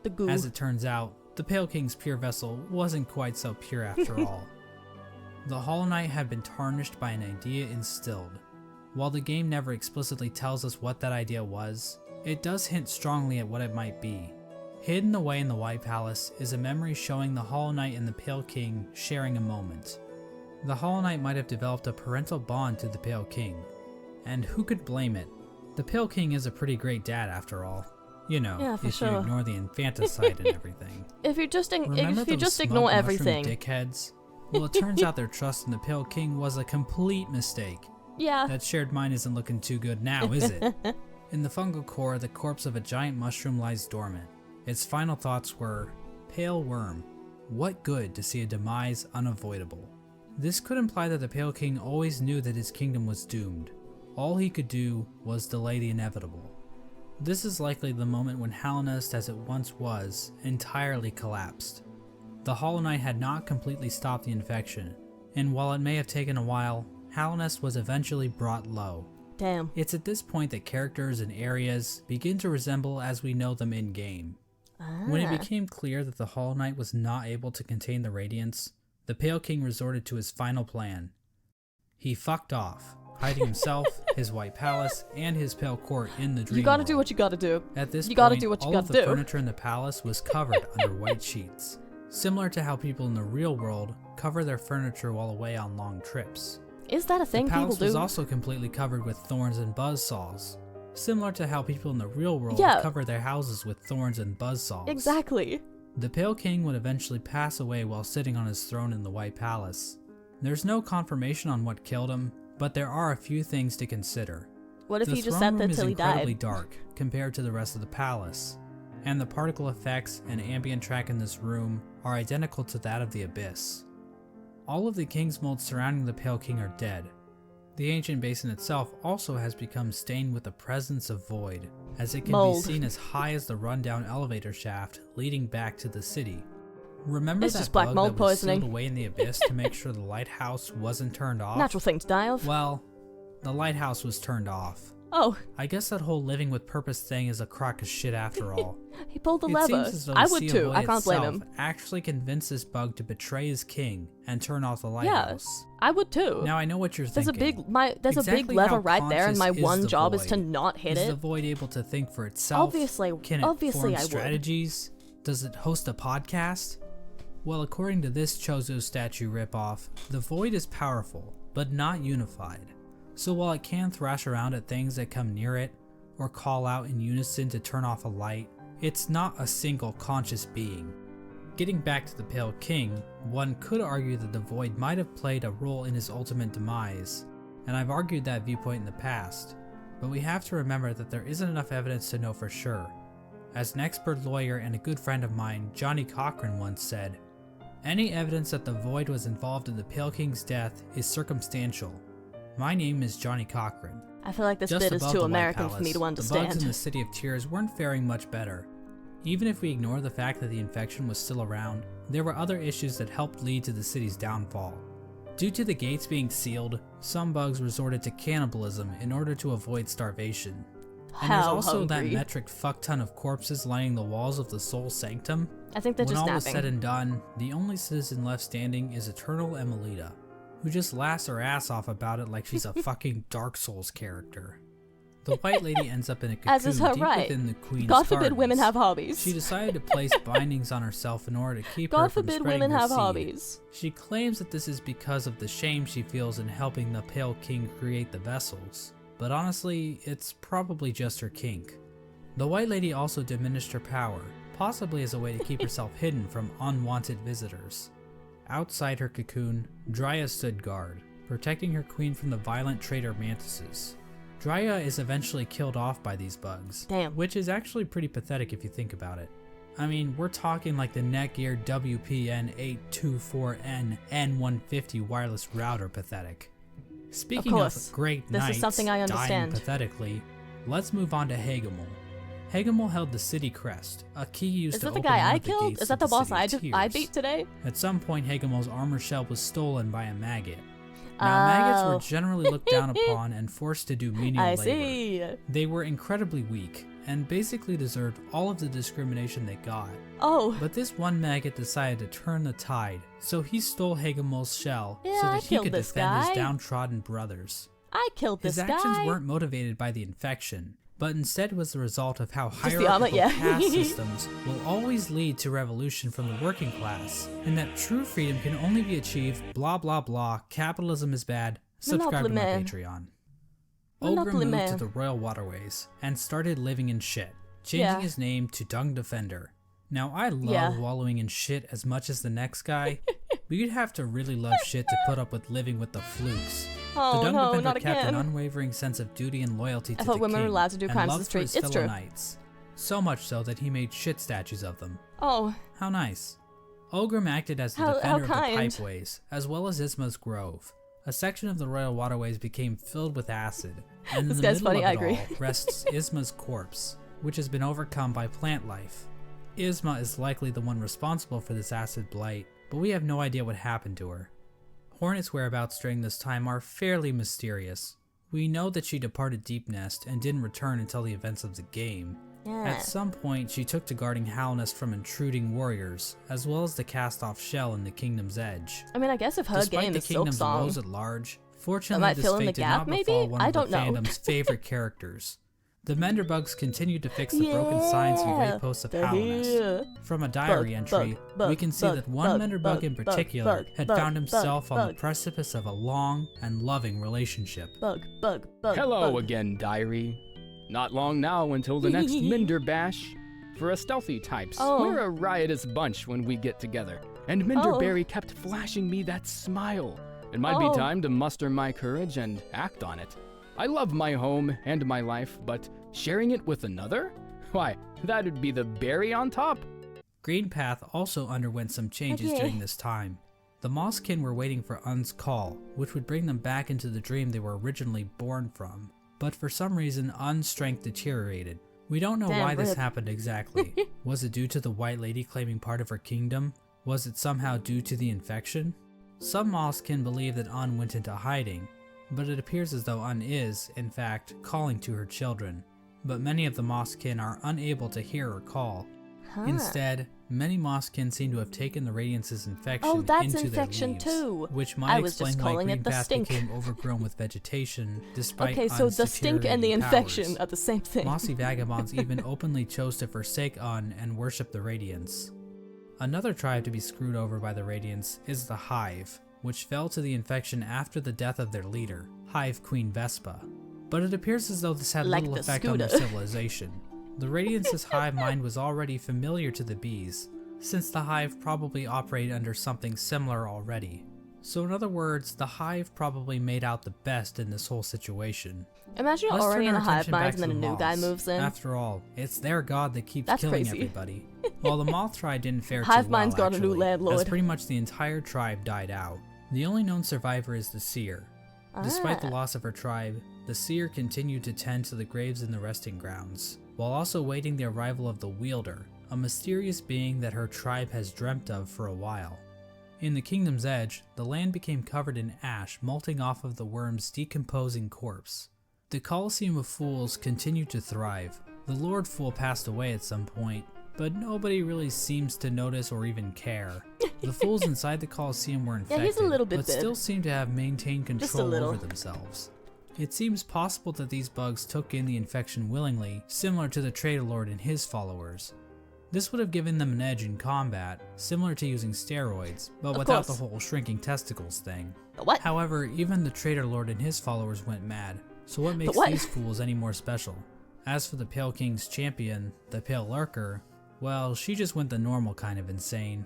the goo.
As it turns out, the Pale King's pure vessel wasn't quite so pure after all. The Hollow Knight had been tarnished by an idea instilled. While the game never explicitly tells us what that idea was, it does hint strongly at what it might be. Hidden away in the White Palace is a memory showing the Hollow Knight and the Pale King sharing a moment. The Hollow Knight might have developed a parental bond to the Pale King, and who could blame it? The Pale King is a pretty great dad after all. You know,
Yeah, for
if you
sure.
ignore the infanticide and everything.
If you just
Remember
if you
those
just
smug
ignore
mushroom
everything.
dickheads? Well, it turns out their trust in the Pale King was a complete mistake.
Yeah.
That shared mind isn't looking too good now, is it? In the fungal core, the corpse of a giant mushroom lies dormant. Its final thoughts were, "Pale worm, what good to see a demise unavoidable?" This could imply that the Pale King always knew that his kingdom was doomed. All he could do was delay the inevitable. This is likely the moment when Hallownest, as it once was, entirely collapsed. The Hollow Knight had not completely stopped the infection, and while it may have taken a while, Hallownest was eventually brought low.
Damn.
It's at this point that characters and areas begin to resemble as we know them in-game. When it became clear that the Hollow Knight was not able to contain the Radiance, the Pale King resorted to his final plan. He fucked off, hiding himself, his White Palace, and his Pale Court in the dream
You gotta
world.
do what you gotta do.
At this
You gotta
point,
do what you
all
gotta
of the
do.
furniture in the palace was covered under white sheets, similar to how people in the real world cover their furniture while away on long trips.
Is that a thing
The
people
palace
do?
was also completely covered with thorns and buzzsaws, similar to how people in the real world
Yeah.
cover their houses with thorns and buzzsaws.
Exactly.
The Pale King would eventually pass away while sitting on his throne in the White Palace. There's no confirmation on what killed him, but there are a few things to consider.
What if
The
he just
throne
sat there
room is
till he
incredibly
died?
dark compared to the rest of the palace, and the particle effects and ambient track in this room are identical to that of the Abyss. All of the king's molds surrounding the Pale King are dead. The ancient basin itself also has become stained with the presence of void, as it can
Mold.
be seen as high as the rundown elevator shaft leading back to the city. Remember
It's
that
just black
bug
mold
that was
poisoning.
sealed away in the abyss to make sure the lighthouse wasn't turned off?
Natural thing to die of.
Well, the lighthouse was turned off.
Oh,
I guess that whole living with purpose thing is a crock of shit after all.
he pulled the
It
lever.
seems as though
I
the
would
Sea of
too.
Void
I can't blame
itself
him.
actually convinced this bug to betray his king and turn off the
Yeah,
lighthouse.
I would too.
Now I know what you're
There's a
thinking.
there's a big
Exactly
lever
how
right there, and my
conscious is
one
the
job is
void?
to not hit
Is the
it.
void able to think for itself?
Obviously,
Can it
obviously
form
I would.
strategies? Does it host a podcast? Well, according to this Chozo statue ripoff, the void is powerful, but not unified. So while it can thrash around at things that come near it, or call out in unison to turn off a light, it's not a single conscious being. Getting back to the Pale King, one could argue that the void might have played a role in his ultimate demise, and I've argued that viewpoint in the past, but we have to remember that there isn't enough evidence to know for sure. As an expert lawyer and a good friend of mine, Johnny Cochran, once said, "Any evidence that the void was involved in the Pale King's death is circumstantial." My name is Johnny Cochran.
I feel like this
Just
bit is
above
too
the White
American for
Palace,
me to
the bugs in
understand.
the City of Tears weren't faring much better. Even if we ignore the fact that the infection was still around, there were other issues that helped lead to the city's downfall. Due to the gates being sealed, some bugs resorted to cannibalism in order to avoid starvation. And there's
How
also that
hungry.
metric fuckton of corpses lining the walls of the Soul Sanctum.
I think they're
When
just
all is
napping.
said and done, the only citizen left standing is Eternal Emelita, who just laughs her ass off about it like she's a fucking Dark Souls character. The White Lady ends up in a
As is
cocoon
her
deep
right.
within the Queen's
God forbid
gardens.
women have hobbies.
She decided to place bindings on herself in order to keep her
God
from
forbid
spreading
women
her
have
seed.
hobbies.
She claims that this is because of the shame she feels in helping the Pale King create the vessels, but honestly, it's probably just her kink. The White Lady also diminished her power, possibly as a way to keep herself hidden from unwanted visitors. Outside her cocoon, Drya stood guard, protecting her queen from the violent traitor mantises. Drya is eventually killed off by these bugs,
Damn.
which is actually pretty pathetic if you think about it. I mean, we're talking like the Netgear WPN824N N150 wireless router pathetic. Speaking of,
course.
great
This is
knights
something I
dying
understand.
pathetically, let's move on to Hagamel. Hagamel held the city crest, a key used
Is
to
that the
open
guy
one
I
of the
killed?
gates
Is
to
that the boss
City of
I
Tears.
beat today?
At some point, Hagamel's armor shell was stolen by a maggot. Now, maggots
Oh.
were generally looked down upon and forced to do menial
I
labor.
see.
They were incredibly weak, and basically deserved all of the discrimination they got.
Oh,
But this one maggot decided to turn the tide, so he stole Hagamel's shell
Yeah,
so
I
that he
killed
could
this
defend
guy.
his downtrodden brothers.
I killed this
His actions
guy.
weren't motivated by the infection, but instead was the result of how
the
hierarchical
armor, yeah.
caste systems will always lead to revolution from the working class, and that true freedom can only be achieved blah blah blah, capitalism is bad, subscribe to my
Monopoly man.
Patreon.
Monopoly
Ogre moved
man.
to the Royal Waterways and started living in shit, changing
Yeah.
his name to Dung Defender. Now I love
Yeah.
wallowing in shit as much as the next guy, but you'd have to really love shit to put up with living with the flukes.
Oh
The Dung
no,
Defender
not
kept
again.
an unwavering sense of duty and loyalty to
I thought
the
women were
king,
allowed to do
and
crimes in
love
the
for
streets.
his
It's
fellow
true.
knights. So much so that he made shit statues of them.
Oh,
How nice. Ogrim acted as the
How
defender of the
kind.
pipeways, as well as Isma's Grove. A section of the Royal Waterways became filled with acid, and in
This
the
guy's
middle
funny,
of
I
it
agree.
all rests Isma's corpse, which has been overcome by plant life. Isma is likely the one responsible for this acid blight, but we have no idea what happened to her. Hornet's whereabouts during this time are fairly mysterious. We know that she departed Deep Nest and didn't return until the events of the game.
yeah.
At some point, she took to guarding Hallownest from intruding warriors, as well as the cast-off shell in the Kingdom's Edge.
I mean, I guess if her
Despite
game
the
is Silk
Kingdom's
Song,
woes at large, fortunately
might
this
fill in
fate
the
did
gap,
not
maybe?
befall one
I
of the
don't know.
fandom's favorite characters. The Menderbugs continued to fix the broken signs and
Yeah,
gateposts of
they're
Hallownest.
here.
From a diary
Bug,
entry,
bug,
we can see
bug,
that one
bug,
Menderbug
bug,
in
bug,
particular
bug,
had
bug,
found himself
bug,
on the
bug.
precipice of a long and loving relationship.
Bug, bug, bug.
Hello
bug.
again, diary. Not long now until the next Minder Bash. For us stealthy types,
Oh.
we're a riotous bunch when we get together. And Minderberry kept flashing me that smile. It might
Oh.
be time to muster my courage and act on it. I love my home and my life, but sharing it with another? Why, that'd be the berry on top.
Greenpath also underwent some changes
Okay.
during this time. The Mosskin were waiting for Un's call, which would bring them back into the dream they were originally born from. But for some reason, Un's strength deteriorated. We don't know why this happened exactly. Was it due to the White Lady claiming part of her kingdom? Was it somehow due to the infection? Some Mosskin believe that Un went into hiding, but it appears as though Un is, in fact, calling to her children. But many of the Mosskin are unable to hear her call. Instead, many Mosskin seem to have taken the Radiance's infection into
infection
their leaves,
too.
which might
I was
explain
just
why
calling it the
Greenpath
stink.
became overgrown with vegetation despite
Okay, so
Un's
the stink and the
deteriorating
infection
powers.
are the same thing.
Mossy vagabonds even openly chose to forsake Un and worship the Radiance. Another tribe to be screwed over by the Radiance is the Hive, which fell to the infection after the death of their leader, Hive Queen Vespa. But it appears as though this had
Like
little
the
effect on their
scooter.
civilization. The Radiance's hive mind was already familiar to the bees, since the hive probably operated under something similar already. So in other words, the hive probably made out the best in this whole situation.
Imagine you're
Let's
already
turn
in
our
a hive
attention
mind
back
and then a
to the
new guy
moths.
moves in.
After all, it's their god that keeps
That's
killing
crazy.
everybody. While the moth tribe didn't fare too
Hive
well,
mind's got a new
actually,
landlord.
as pretty much the entire tribe died out. The only known survivor is the seer. Despite the loss of her tribe, the seer continued to tend to the graves in the resting grounds, while also waiting the arrival of the wielder, a mysterious being that her tribe has dreamt of for a while. In the Kingdom's Edge, the land became covered in ash molting off of the worm's decomposing corpse. The Colosseum of Fools continued to thrive. The Lord Fool passed away at some point, but nobody really seems to notice or even care. The fools inside the Colosseum were infected,
he's a little bit
but
dead.
still seem to have maintained
Just a
control
little.
over themselves. It seems possible that these bugs took in the infection willingly, similar to the Traitor Lord and his followers. This would have given them an edge in combat, similar to using steroids, but
Of
without
course.
the whole shrinking testicles thing.
What?
However, even the Traitor Lord and his followers went mad, so what makes
what?
these fools any more special? As for the Pale King's champion, the Pale Lurker, well, she just went the normal kind of insane.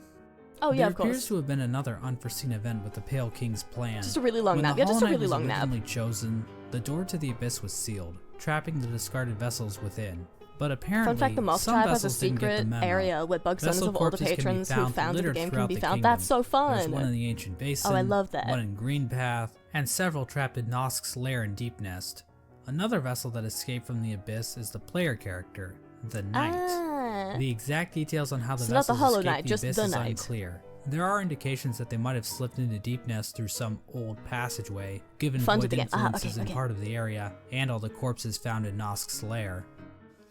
Oh yeah,
There
of
appears
course.
to have been another unforeseen event with the Pale King's plan.
Just a really long
When
nap.
the
Yeah, just a
Hollow Knight
really
was
long nap.
originally chosen, the door to the abyss was sealed, trapping the discarded vessels within. But apparently,
Fun fact, the Moth
some
Tribe has a
vessels didn't get the
secret
memo.
area where bug sons
Vessel
of all the
corpses can be
patrons who
found
founded the
littered
game can
throughout
be
the
found.
kingdom.
That's so
There's one in
fun.
the ancient basin,
Oh, I love that.
one in Greenpath, and several trapped in Nosk's lair and Deep Nest. Another vessel that escaped from the abyss is the player character, the Knight.
Ah.
The exact details on how the
So not the
vessels
Hollow
escaped
Knight,
the
just
abyss
the
is
Knight.
unclear. There are indications that they might have slipped into Deep Nest through some old passageway, given
Fun to
void
the game.
influences
Okay,
in
okay.
part of the area, and all the corpses found in Nosk's lair.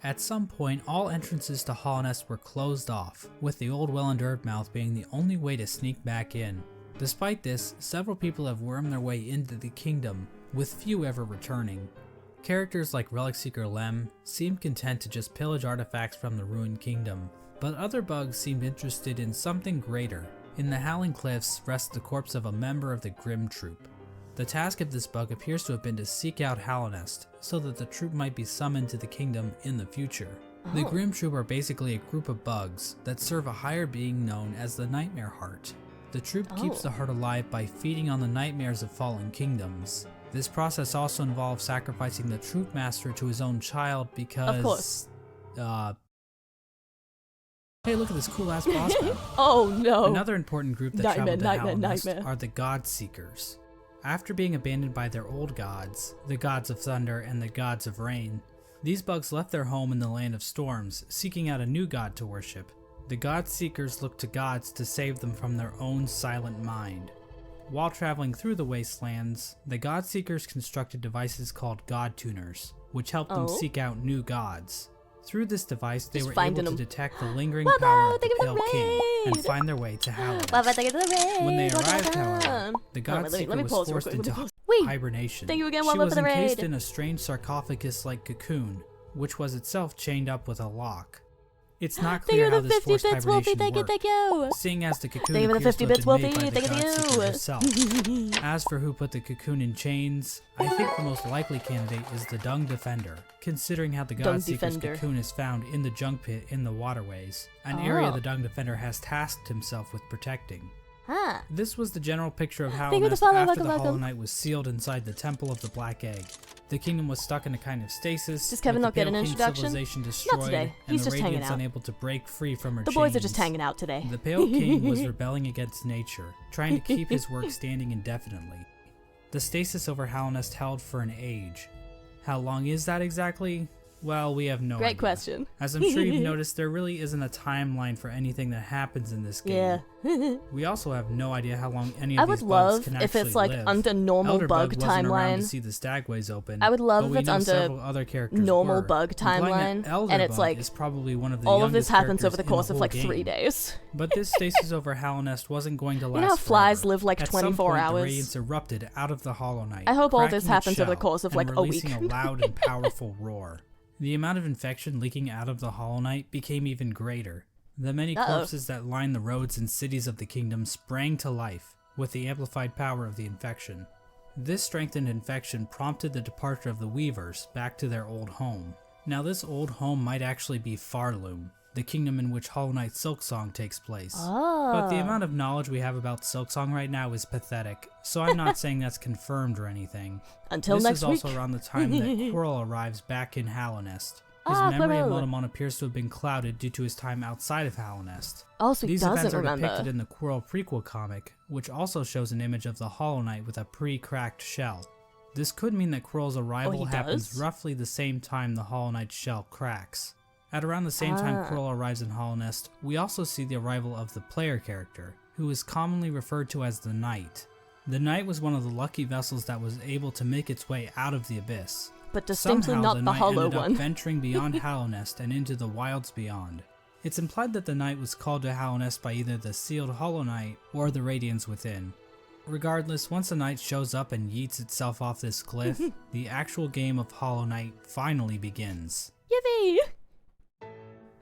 At some point, all entrances to Hallownest were closed off, with the old well and Dirtmouth being the only way to sneak back in. Despite this, several people have wormed their way into the kingdom, with few ever returning. Characters like Relic Seeker Lem seemed content to just pillage artifacts from the ruined kingdom, but other bugs seemed interested in something greater. In the Howling Cliffs rests the corpse of a member of the Grim Troop. The task of this bug appears to have been to seek out Hallownest, so that the troop might be summoned to the kingdom in the future. The
Oh.
Grim Troop are basically a group of bugs that serve a higher being known as the Nightmare Heart. The troop keeps
Oh.
the heart alive by feeding on the nightmares of fallen kingdoms. This process also involves sacrificing the troop master to his own child because...
Of course.
Hey, look at this cool ass boss battle.
Oh no.
Another important group that traveled to
Nightmare.
Hallownest are the God Seekers. After being abandoned by their old gods, the gods of thunder and the gods of rain, these bugs left their home in the land of storms, seeking out a new god to worship. The God Seekers looked to gods to save them from their own silent mind. While traveling through the wastelands, the God Seekers constructed devices called God Tuners, which helped them
Oh.
seek out new gods. Through this device, they
Just
were able
finding
to
them.
detect the lingering
Whoa,
power of
they
the
give it
Pale King and
raid!
find their way to Hallownest.
Bye-bye, take it to the raid.
When they
Bye-bye.
arrived, however, the
Hold
God
on, let
Seeker
me
was
pause real
forced
quick, let me
into
pause. Wait.
hibernation.
Thank you again,
She
one love
was
for the
encased
raid.
in a strange sarcophagus-like cocoon, which was itself chained up with a lock. It's not
Thank you
clear
for
how
the
this
50
forced
bits, Wolfie.
hibernation
Thank you,
worked,
thank you.
seeing as the cocoon
Thank you for the
appears
50
to have
bits,
been made
Wolfie.
by the
Thank
God Seeker
you.
herself. As for who put the cocoon in chains, I think the most likely candidate is the Dung Defender, considering how the
Dung
God Seeker's
Defender.
cocoon is found in the junk pit in the waterways, an area
Oh.
the Dung Defender has tasked himself with protecting.
Ah.
This was the general picture of
Thank you for the
Hallownest
follow,
after the
welcome.
Hollow Knight was sealed inside the Temple of the Black Egg. The kingdom was stuck in a kind of stasis.
Does Kevin
with
not
the
get an
Pale King
introduction?
Civilization destroyed,
Not today.
and
He's
the
just hanging
Radiance
out.
unable to break free from her
The
chains.
boys are just hanging out today.
The Pale King was rebelling against nature, trying to keep his work standing indefinitely. The stasis over Hallownest held for an age. How long is that exactly? Well, we have no idea.
Great question.
As I'm sure you've noticed, there really isn't a timeline for anything that happens in this game.
Yeah.
We also have no idea how long any
I
of
would
these bugs
love
can
if
actually
it's like
live.
under normal
Elderbug
bug
wasn't around to
timeline.
see the stagways open,
I would love
but
if
we
it's
know
under
several other characters
normal
were,
bug
implying
timeline,
that
and it's
Elderbug
like
is probably one of the
all of this
youngest
happens over
characters
the
in
course of
whole
like
game.
3 days.
But this stasis over Hallownest wasn't going to last
You know how flies
forever.
live like
At some
24
point,
hours?
The radiance erupted out of the Hollow Knight.
I hope all
cracking
this
its
happens over the
shell
course of,
and
like, a week.
releasing a loud and powerful roar. The amount of infection leaking out of the Hollow Knight became even greater. The many corpses that lined the roads and cities of the kingdom sprang to life with the amplified power of the infection. This strengthened infection prompted the departure of the Weavers back to their old home. Now this old home might actually be Farloom, the kingdom in which Hollow Knight Silksong takes place. But the amount of knowledge we have about Silksong right now is pathetic, so I'm not saying that's confirmed or anything.
Until
this
next
is also
week.
around the time that Quirrell arrives back in Hallownest. His memory of Monomon appears to have been clouded due to his time outside of Hallownest.
Oh, so he
These
doesn't
events are
remember.
depicted in the Quirrell prequel comic, which also shows an image of the Hollow Knight with a pre-cracked shell. This could mean that Quirrell's arrival
he
happens
does?
roughly the same time the Hollow Knight's shell cracks. At around the same time Quirrell arrives in Hallownest, we also see the arrival of the player character, who is commonly referred to as the Knight. The Knight was one of the lucky vessels that was able to make its way out of the abyss.
But distinctly
Somehow,
not
the
the
Knight
hollow
ended up
one.
venturing beyond Hallownest and into the wilds beyond. It's implied that the Knight was called to Hallownest by either the sealed Hollow Knight or the Radiance within. Regardless, once the Knight shows up and yeets itself off this cliff, the actual game of Hollow Knight finally begins.
Yippee!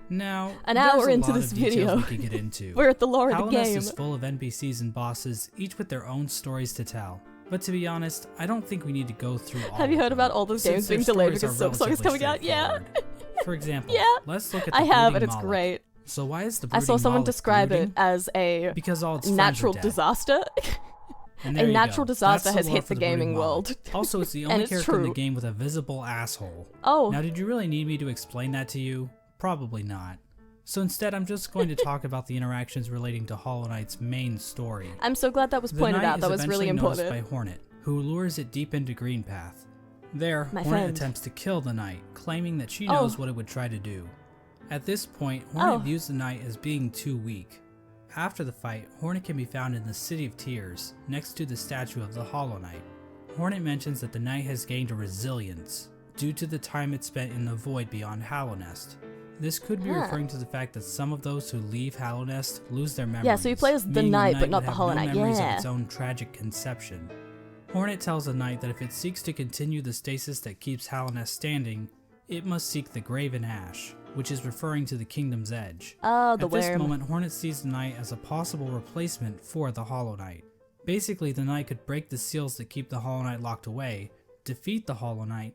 Now,
An
there's
hour
a
into
lot
this
of details
video.
we could get into.
We're at the lore of the
Hallownest
game.
is full of NPCs and bosses, each with their own stories to tell. But to be honest, I don't think we need to go through all
Have you
of
heard
them,
about all those
since
games
their
being delayed
stories
because
are
Silksong is
relatively
coming out? Yeah.
straightforward. For example,
Yeah.
let's look at the
I have,
brooding
and it's
Moloch.
great.
So why is the
I saw
brooding
someone
Moloch
describe
brooding?
it as a
Because all its friends
natural
are dead.
disaster.
And
A
there you
natural
go.
disaster
That's
has
lore
hit
for
the
brooding
gaming
Moloch.
world.
Also, it's the
And
only
it's
character in the
true.
game with a visible asshole.
Oh,
Now, did you really need me to explain that to you? Probably not. So instead, I'm just going to talk about the interactions relating to Hollow Knight's main story.
I'm so glad that was
The
pointed
Knight
out.
is
That was really
eventually noticed
important.
by Hornet, who lures it deep into Greenpath. There,
My
Hornet
friend.
attempts to kill the Knight, claiming that she
Oh.
knows what it would try to do. At this point, Hornet
Oh.
views the Knight as being too weak. After the fight, Hornet can be found in the City of Tears, next to the statue of the Hollow Knight. Hornet mentions that the Knight has gained a resilience, due to the time it spent in the void beyond Hallownest. This could be
Huh.
referring to the fact that some of those who leave Hallownest lose their memories.
Yeah, so he plays the
meaning
Knight, but not
would
the
have
Hollow
no
Knight,
memories
yeah.
of its own tragic conception. Hornet tells the Knight that if it seeks to continue the stasis that keeps Hallownest standing, it must seek the Graven Ash, which is referring to the Kingdom's Edge.
Oh, the
At this
worm.
moment, Hornet sees the Knight as a possible replacement for the Hollow Knight. Basically, the Knight could break the seals that keep the Hollow Knight locked away, defeat the Hollow Knight,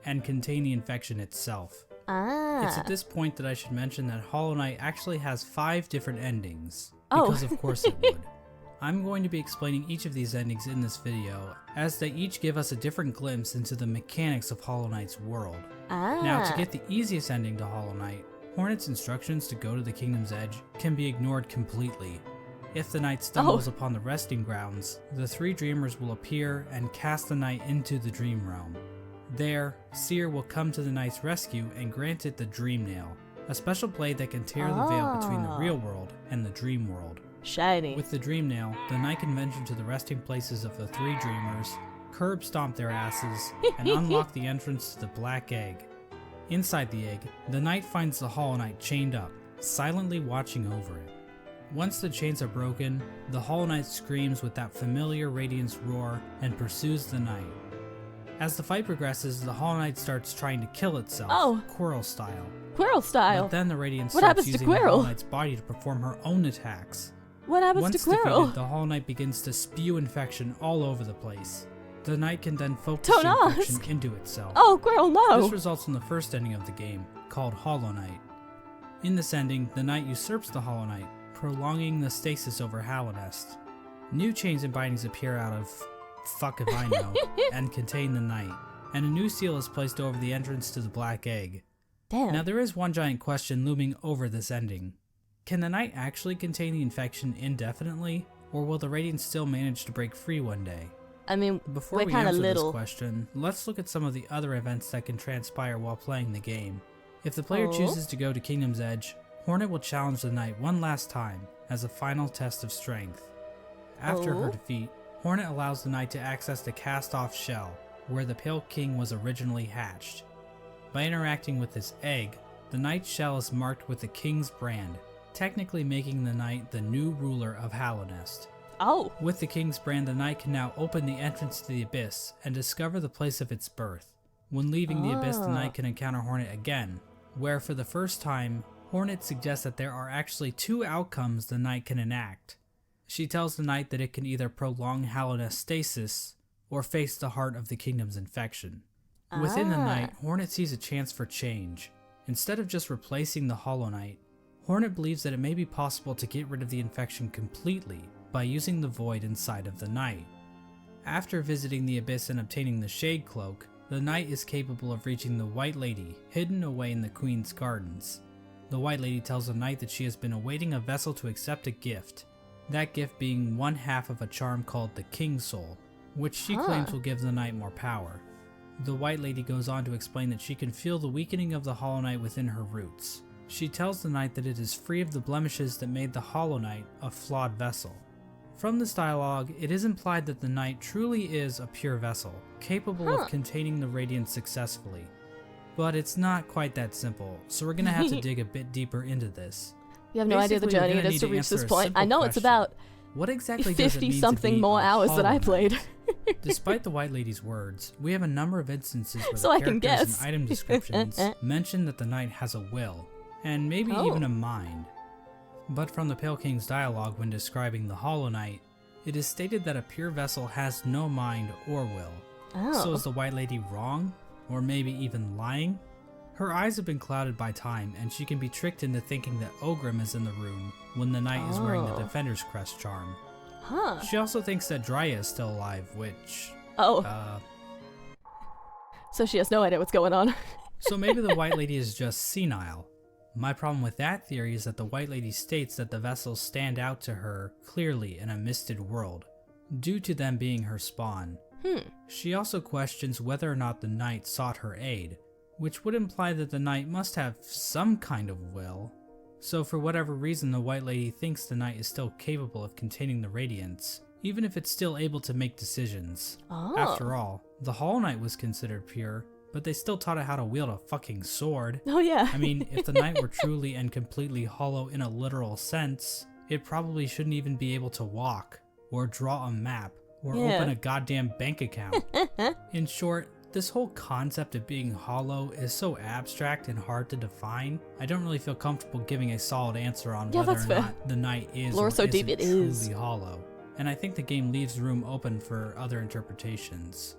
and contain the infection itself. It's at this point that I should mention that Hollow Knight actually has 5 different endings,
Oh.
because of course it would. I'm going to be explaining each of these endings in this video, as they each give us a different glimpse into the mechanics of Hollow Knight's world. Now, to get the easiest ending to Hollow Knight, Hornet's instructions to go to the Kingdom's Edge can be ignored completely. If the Knight stumbles upon the resting grounds, the 3 dreamers will appear and cast the Knight into the Dream Realm. There, Seer will come to the Knight's rescue and grant it the Dream Nail, a special blade that can tear the veil between the real world and the dream world.
Shiny.
With the Dream Nail, the Knight can venture to the resting places of the 3 dreamers, curb stomp their asses, and unlock the entrance to the Black Egg. Inside the egg, the Knight finds the Hollow Knight chained up, silently watching over it. Once the chains are broken, the Hollow Knight screams with that familiar Radiance roar and pursues the Knight. As the fight progresses, the Hollow Knight starts trying to kill itself, Quirrell style.
Quirrell style.
But then the Radiance
What
starts
happens to
using the
Quirrell?
Hollow Knight's body to perform her own attacks.
What happens
Once
to Quirrell?
defeated, the Hollow Knight begins to spew infection all over the place. The Knight can then focus
Don't
the infection
ask.
into itself.
Oh, Quirrell, no.
This results in the first ending of the game, called Hollow Knight. In this ending, the Knight usurps the Hollow Knight, prolonging the stasis over Hallownest. New chains and bindings appear out of fuck if I know and contain the night, and a new seal is placed over the entrance to the black egg.
Damn.
Now there is one giant question looming over this ending. Can the night actually contain the infection indefinitely, or will the radiant still manage to break free one day?
I mean,
Before
we're
we
kind of
answer
little.
this question, let's look at some of the other events that can transpire while playing the game. If the player chooses to go to Kingdom's Edge, Hornet will challenge the knight one last time as a final test of strength. After her defeat, Hornet allows the knight to access the cast-off shell, where the Pale King was originally hatched. By interacting with this egg, the knight's shell is marked with the king's brand, technically making the knight the new ruler of Hallownest.
Oh.
With the king's brand, the knight can now open the entrance to the abyss and discover the place of its birth. When leaving the abyss, the knight can encounter Hornet again, where for the first time, Hornet suggests that there are actually two outcomes the knight can enact. She tells the knight that it can either prolong Hallownest stasis or face the heart of the kingdom's infection. Within the night, Hornet sees a chance for change. Instead of just replacing the Hollow Knight, Hornet believes that it may be possible to get rid of the infection completely by using the void inside of the knight. After visiting the abyss and obtaining the Shade Cloak, the knight is capable of reaching the White Lady, hidden away in the Queen's Gardens. The White Lady tells the knight that she has been awaiting a vessel to accept a gift, that gift being one half of a charm called the King's Soul, which she claims will give the knight more power. The White Lady goes on to explain that she can feel the weakening of the Hollow Knight within her roots. She tells the knight that it is free of the blemishes that made the Hollow Knight a flawed vessel. From this dialogue, it is implied that the knight truly is a pure vessel, capable of containing the radiance successfully. But it's not quite that simple, so we're gonna have to dig a bit deeper into this.
You have no idea the
Basically, we're
journey it
gonna
is
need
to
to
reach
answer
this
a
point.
simple
I know it's
question.
about
What exactly does it mean
50
to
something
be
more
a
hours that I
Hollow
played.
Knight? Despite the White Lady's words, we have a number of instances where
So
the
I can
characters
guess.
and item descriptions mention that the knight has a will, and maybe even a mind. But from the Pale King's dialogue when describing the Hollow Knight, it is stated that a pure vessel has no mind or will. So is the White Lady wrong? Or maybe even lying? Her eyes have been clouded by time, and she can be tricked into thinking that Ogrim is in the room when the knight is wearing the Defender's Crest charm. She also thinks that Drya is still alive, which...
So she has no idea what's going on.
So maybe the White Lady is just senile. My problem with that theory is that the White Lady states that the vessels stand out to her clearly in a misted world, due to them being her spawn. She also questions whether or not the knight sought her aid, which would imply that the knight must have some kind of will. So for whatever reason, the White Lady thinks the knight is still capable of containing the radiance, even if it's still able to make decisions. After all, the Hollow Knight was considered pure, but they still taught it how to wield a fucking sword.
Oh yeah.
I mean, if the knight were truly and completely hollow in a literal sense, it probably shouldn't even be able to walk, or draw a map, or open a goddamn bank account. In short, this whole concept of being hollow is so abstract and hard to define, I don't really feel comfortable giving a solid answer on whether or not the knight is or
so deep
isn't
it is.
truly hollow. And I think the game leaves room open for other interpretations.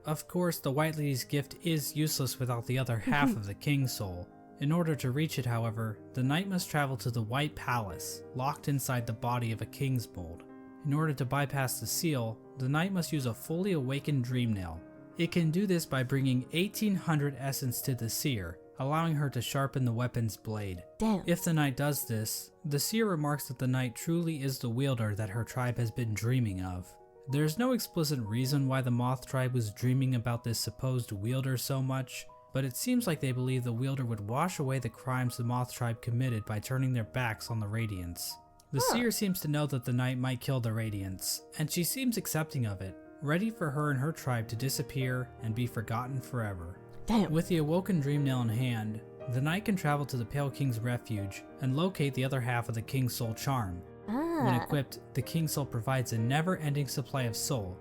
Of course, the White Lady's gift is useless without the other half of the King's Soul. In order to reach it, however, the knight must travel to the White Palace, locked inside the body of a King's Mold. In order to bypass the seal, the knight must use a fully awakened Dream Nail. It can do this by bringing 1800 essence to the seer, allowing her to sharpen the weapon's blade.
Damn.
If the knight does this, the seer remarks that the knight truly is the wielder that her tribe has been dreaming of. There's no explicit reason why the Moth tribe was dreaming about this supposed wielder so much, but it seems like they believe the wielder would wash away the crimes the Moth tribe committed by turning their backs on the Radiance. The seer seems to know that the knight might kill the Radiance, and she seems accepting of it, ready for her and her tribe to disappear and be forgotten forever.
Damn.
With the awoken Dream Nail in hand, the knight can travel to the Pale King's refuge and locate the other half of the King's Soul charm. When equipped, the King's Soul provides a never-ending supply of soul,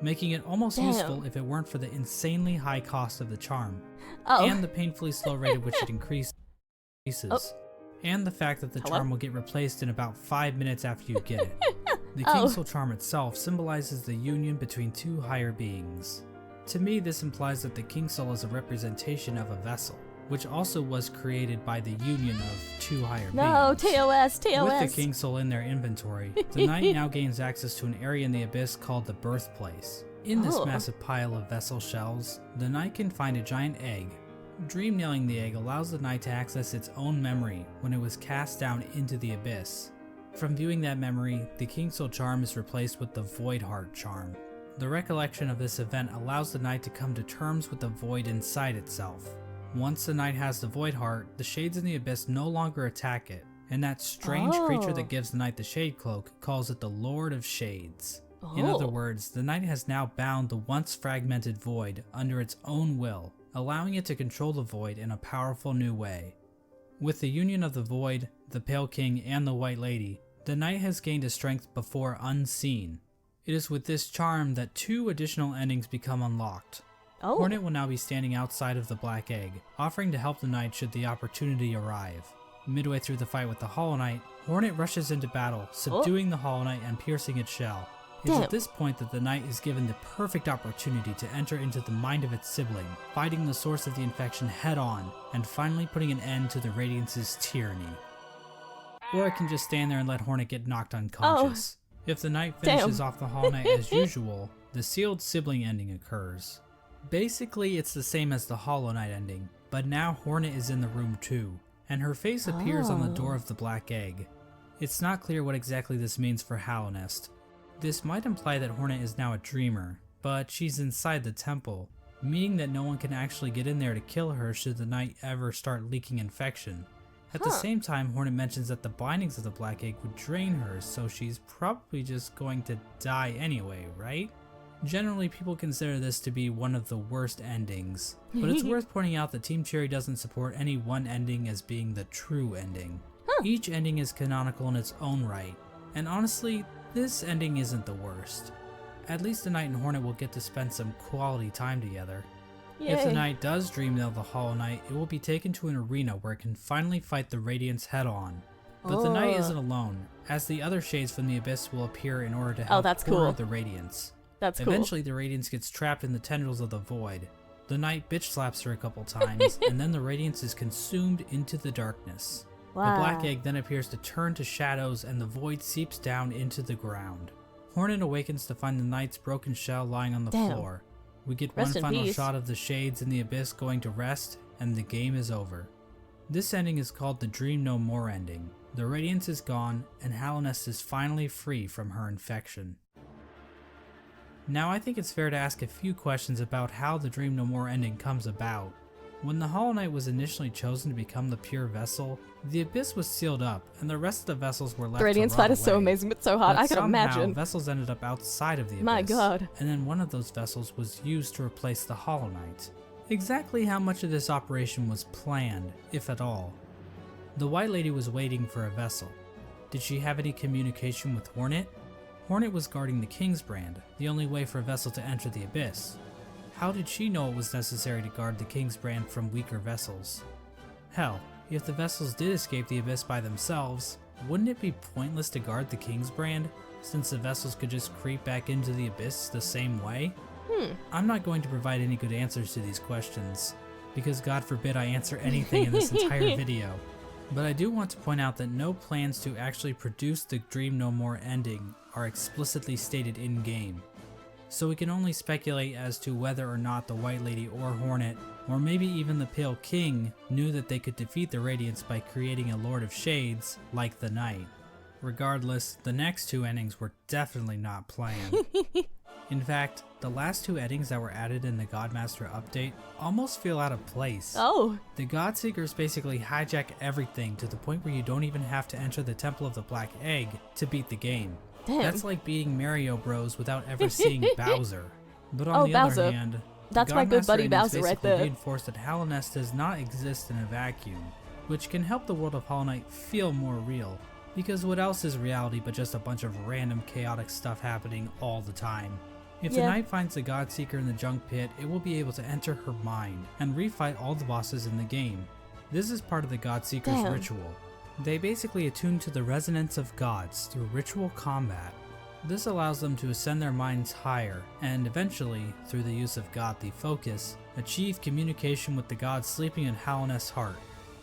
making it almost useful if it weren't for the insanely high cost of the charm, and the painfully slow rate at which it increases, and the fact that the charm will get replaced in about 5 minutes after you get it. The King's Soul charm itself symbolizes the union between two higher beings. To me, this implies that the King's Soul is a representation of a vessel, which also was created by the union of two higher
No,
beings.
TOS.
With the King Soul in their inventory, the knight now gains access to an area in the abyss called the Birthplace. In this
Oh.
massive pile of vessel shells, the knight can find a giant egg. Dream nailing the egg allows the knight to access its own memory when it was cast down into the abyss. From viewing that memory, the King Soul charm is replaced with the Void Heart charm. The recollection of this event allows the knight to come to terms with the void inside itself. Once the knight has the Void Heart, the shades in the abyss no longer attack it, and that strange creature that gives the knight the Shade Cloak calls it the Lord of Shades. In other words, the knight has now bound the once fragmented void under its own will, allowing it to control the void in a powerful new way. With the union of the void, the Pale King, and the White Lady, the knight has gained a strength before unseen. It is with this charm that 2 additional endings become unlocked.
Oh.
Hornet will now be standing outside of the Black Egg, offering to help the knight should the opportunity arrive. Midway through the fight with the Hollow Knight, Hornet rushes into battle, subduing the Hollow Knight and piercing its shell. It's
Damn.
at this point that the knight is given the perfect opportunity to enter into the mind of its sibling, fighting the source of the infection head on, and finally putting an end to the Radiance's tyranny. Or it can just stand there and let Hornet get knocked unconscious. If the knight finishes off the Hollow Knight as usual, the sealed sibling ending occurs. Basically, it's the same as the Hollow Knight ending, but now Hornet is in the room too, and her face appears on the door of the Black Egg. It's not clear what exactly this means for Hallownest. This might imply that Hornet is now a dreamer, but she's inside the temple, meaning that no one can actually get in there to kill her should the knight ever start leaking infection. At the same time, Hornet mentions that the bindings of the Black Egg would drain her, so she's probably just going to die anyway, right? Generally, people consider this to be one of the worst endings, but it's worth pointing out that Team Cherry doesn't support any one ending as being the true ending. Each ending is canonical in its own right, and honestly, this ending isn't the worst. At least the Knight and Hornet will get to spend some quality time together. If the Knight does dream nail the Hollow Knight, it will be taken to an arena where it can finally fight the Radiance head on. But the Knight isn't alone, as the other shades from the Abyss will appear in order to help corner the Radiance.
That's cool.
Eventually the Radiance gets trapped in the tendrils of the Void. The Knight bitch slaps her a couple times, and then the Radiance is consumed into the darkness.
Wow.
The Black Egg then appears to turn to shadows and the Void seeps down into the ground. Hornet awakens to find the Knight's broken shell lying on the floor. We get one final shot of the shades in the Abyss going to rest, and the game is over. This ending is called the Dream No More ending. The Radiance is gone, and Hallownest is finally free from her infection. Now I think it's fair to ask a few questions about how the Dream No More ending comes about. When the Hollow Knight was initially chosen to become the pure vessel, the Abyss was sealed up, and the rest of the vessels were left
The Radiance
to rot
fight is so
away.
amazing, but so hot.
But
I can
somehow,
imagine.
vessels ended up outside of the Abyss.
My god.
And then one of those vessels was used to replace the Hollow Knight. Exactly how much of this operation was planned, if at all? The White Lady was waiting for a vessel. Did she have any communication with Hornet? Hornet was guarding the King's Brand, the only way for a vessel to enter the Abyss. How did she know it was necessary to guard the King's Brand from weaker vessels? Hell, if the vessels did escape the Abyss by themselves, wouldn't it be pointless to guard the King's Brand, since the vessels could just creep back into the Abyss the same way? I'm not going to provide any good answers to these questions, because God forbid I answer anything in this entire video. But I do want to point out that no plans to actually produce the Dream No More ending are explicitly stated in-game. So we can only speculate as to whether or not the White Lady or Hornet, or maybe even the Pale King, knew that they could defeat the Radiance by creating a Lord of Shades, like the Knight. Regardless, the next 2 endings were definitely not planned. In fact, the last 2 endings that were added in the Godmaster update almost feel out of place. The Godseekers basically hijack everything to the point where you don't even have to enter the Temple of the Black Egg to beat the game. That's like beating Mario Bros without ever seeing Bowser. But on the other hand,
that's my good buddy Bowser right there.
Reinforced that Hallownest does not exist in a vacuum, which can help the world of Hollow Knight feel more real. Because what else is reality but just a bunch of random chaotic stuff happening all the time? If the Knight finds the Godseeker in the junk pit, it will be able to enter her mind and refight all the bosses in the game. This is part of the Godseeker's ritual. They basically attune to the resonance of gods through ritual combat. This allows them to ascend their minds higher, and eventually, through the use of God the Focus, achieve communication with the god sleeping in Hallownest's heart,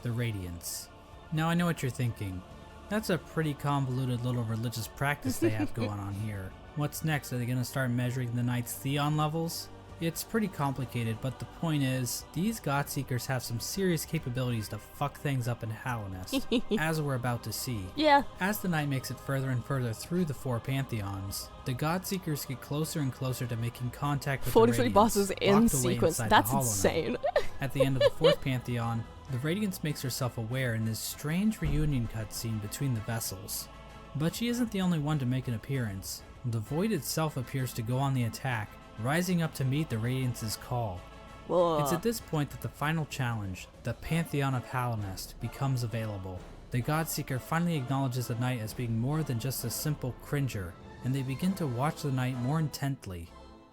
the Radiance. Now I know what you're thinking. That's a pretty convoluted little religious practice they have going on here. What's next? Are they going to start measuring the Knight's Theon levels? It's pretty complicated, but the point is, these Godseekers have some serious capabilities to fuck things up in Hallownest, as we're about to see.
Yeah.
As the night makes it further and further through the 4 pantheons, the Godseekers get closer and closer to making contact with
43
the Radiance,
bosses in
locked away
sequence.
inside
That's
the Hollow Knight.
insane.
At the end of the 4th pantheon, the Radiance makes herself aware in this strange reunion cutscene between the vessels. But she isn't the only one to make an appearance. The Void itself appears to go on the attack, rising up to meet the Radiance's call.
Whoa.
It's at this point that the final challenge, the Pantheon of Hallownest, becomes available. The Godseeker finally acknowledges the Knight as being more than just a simple cringer, and they begin to watch the Knight more intently.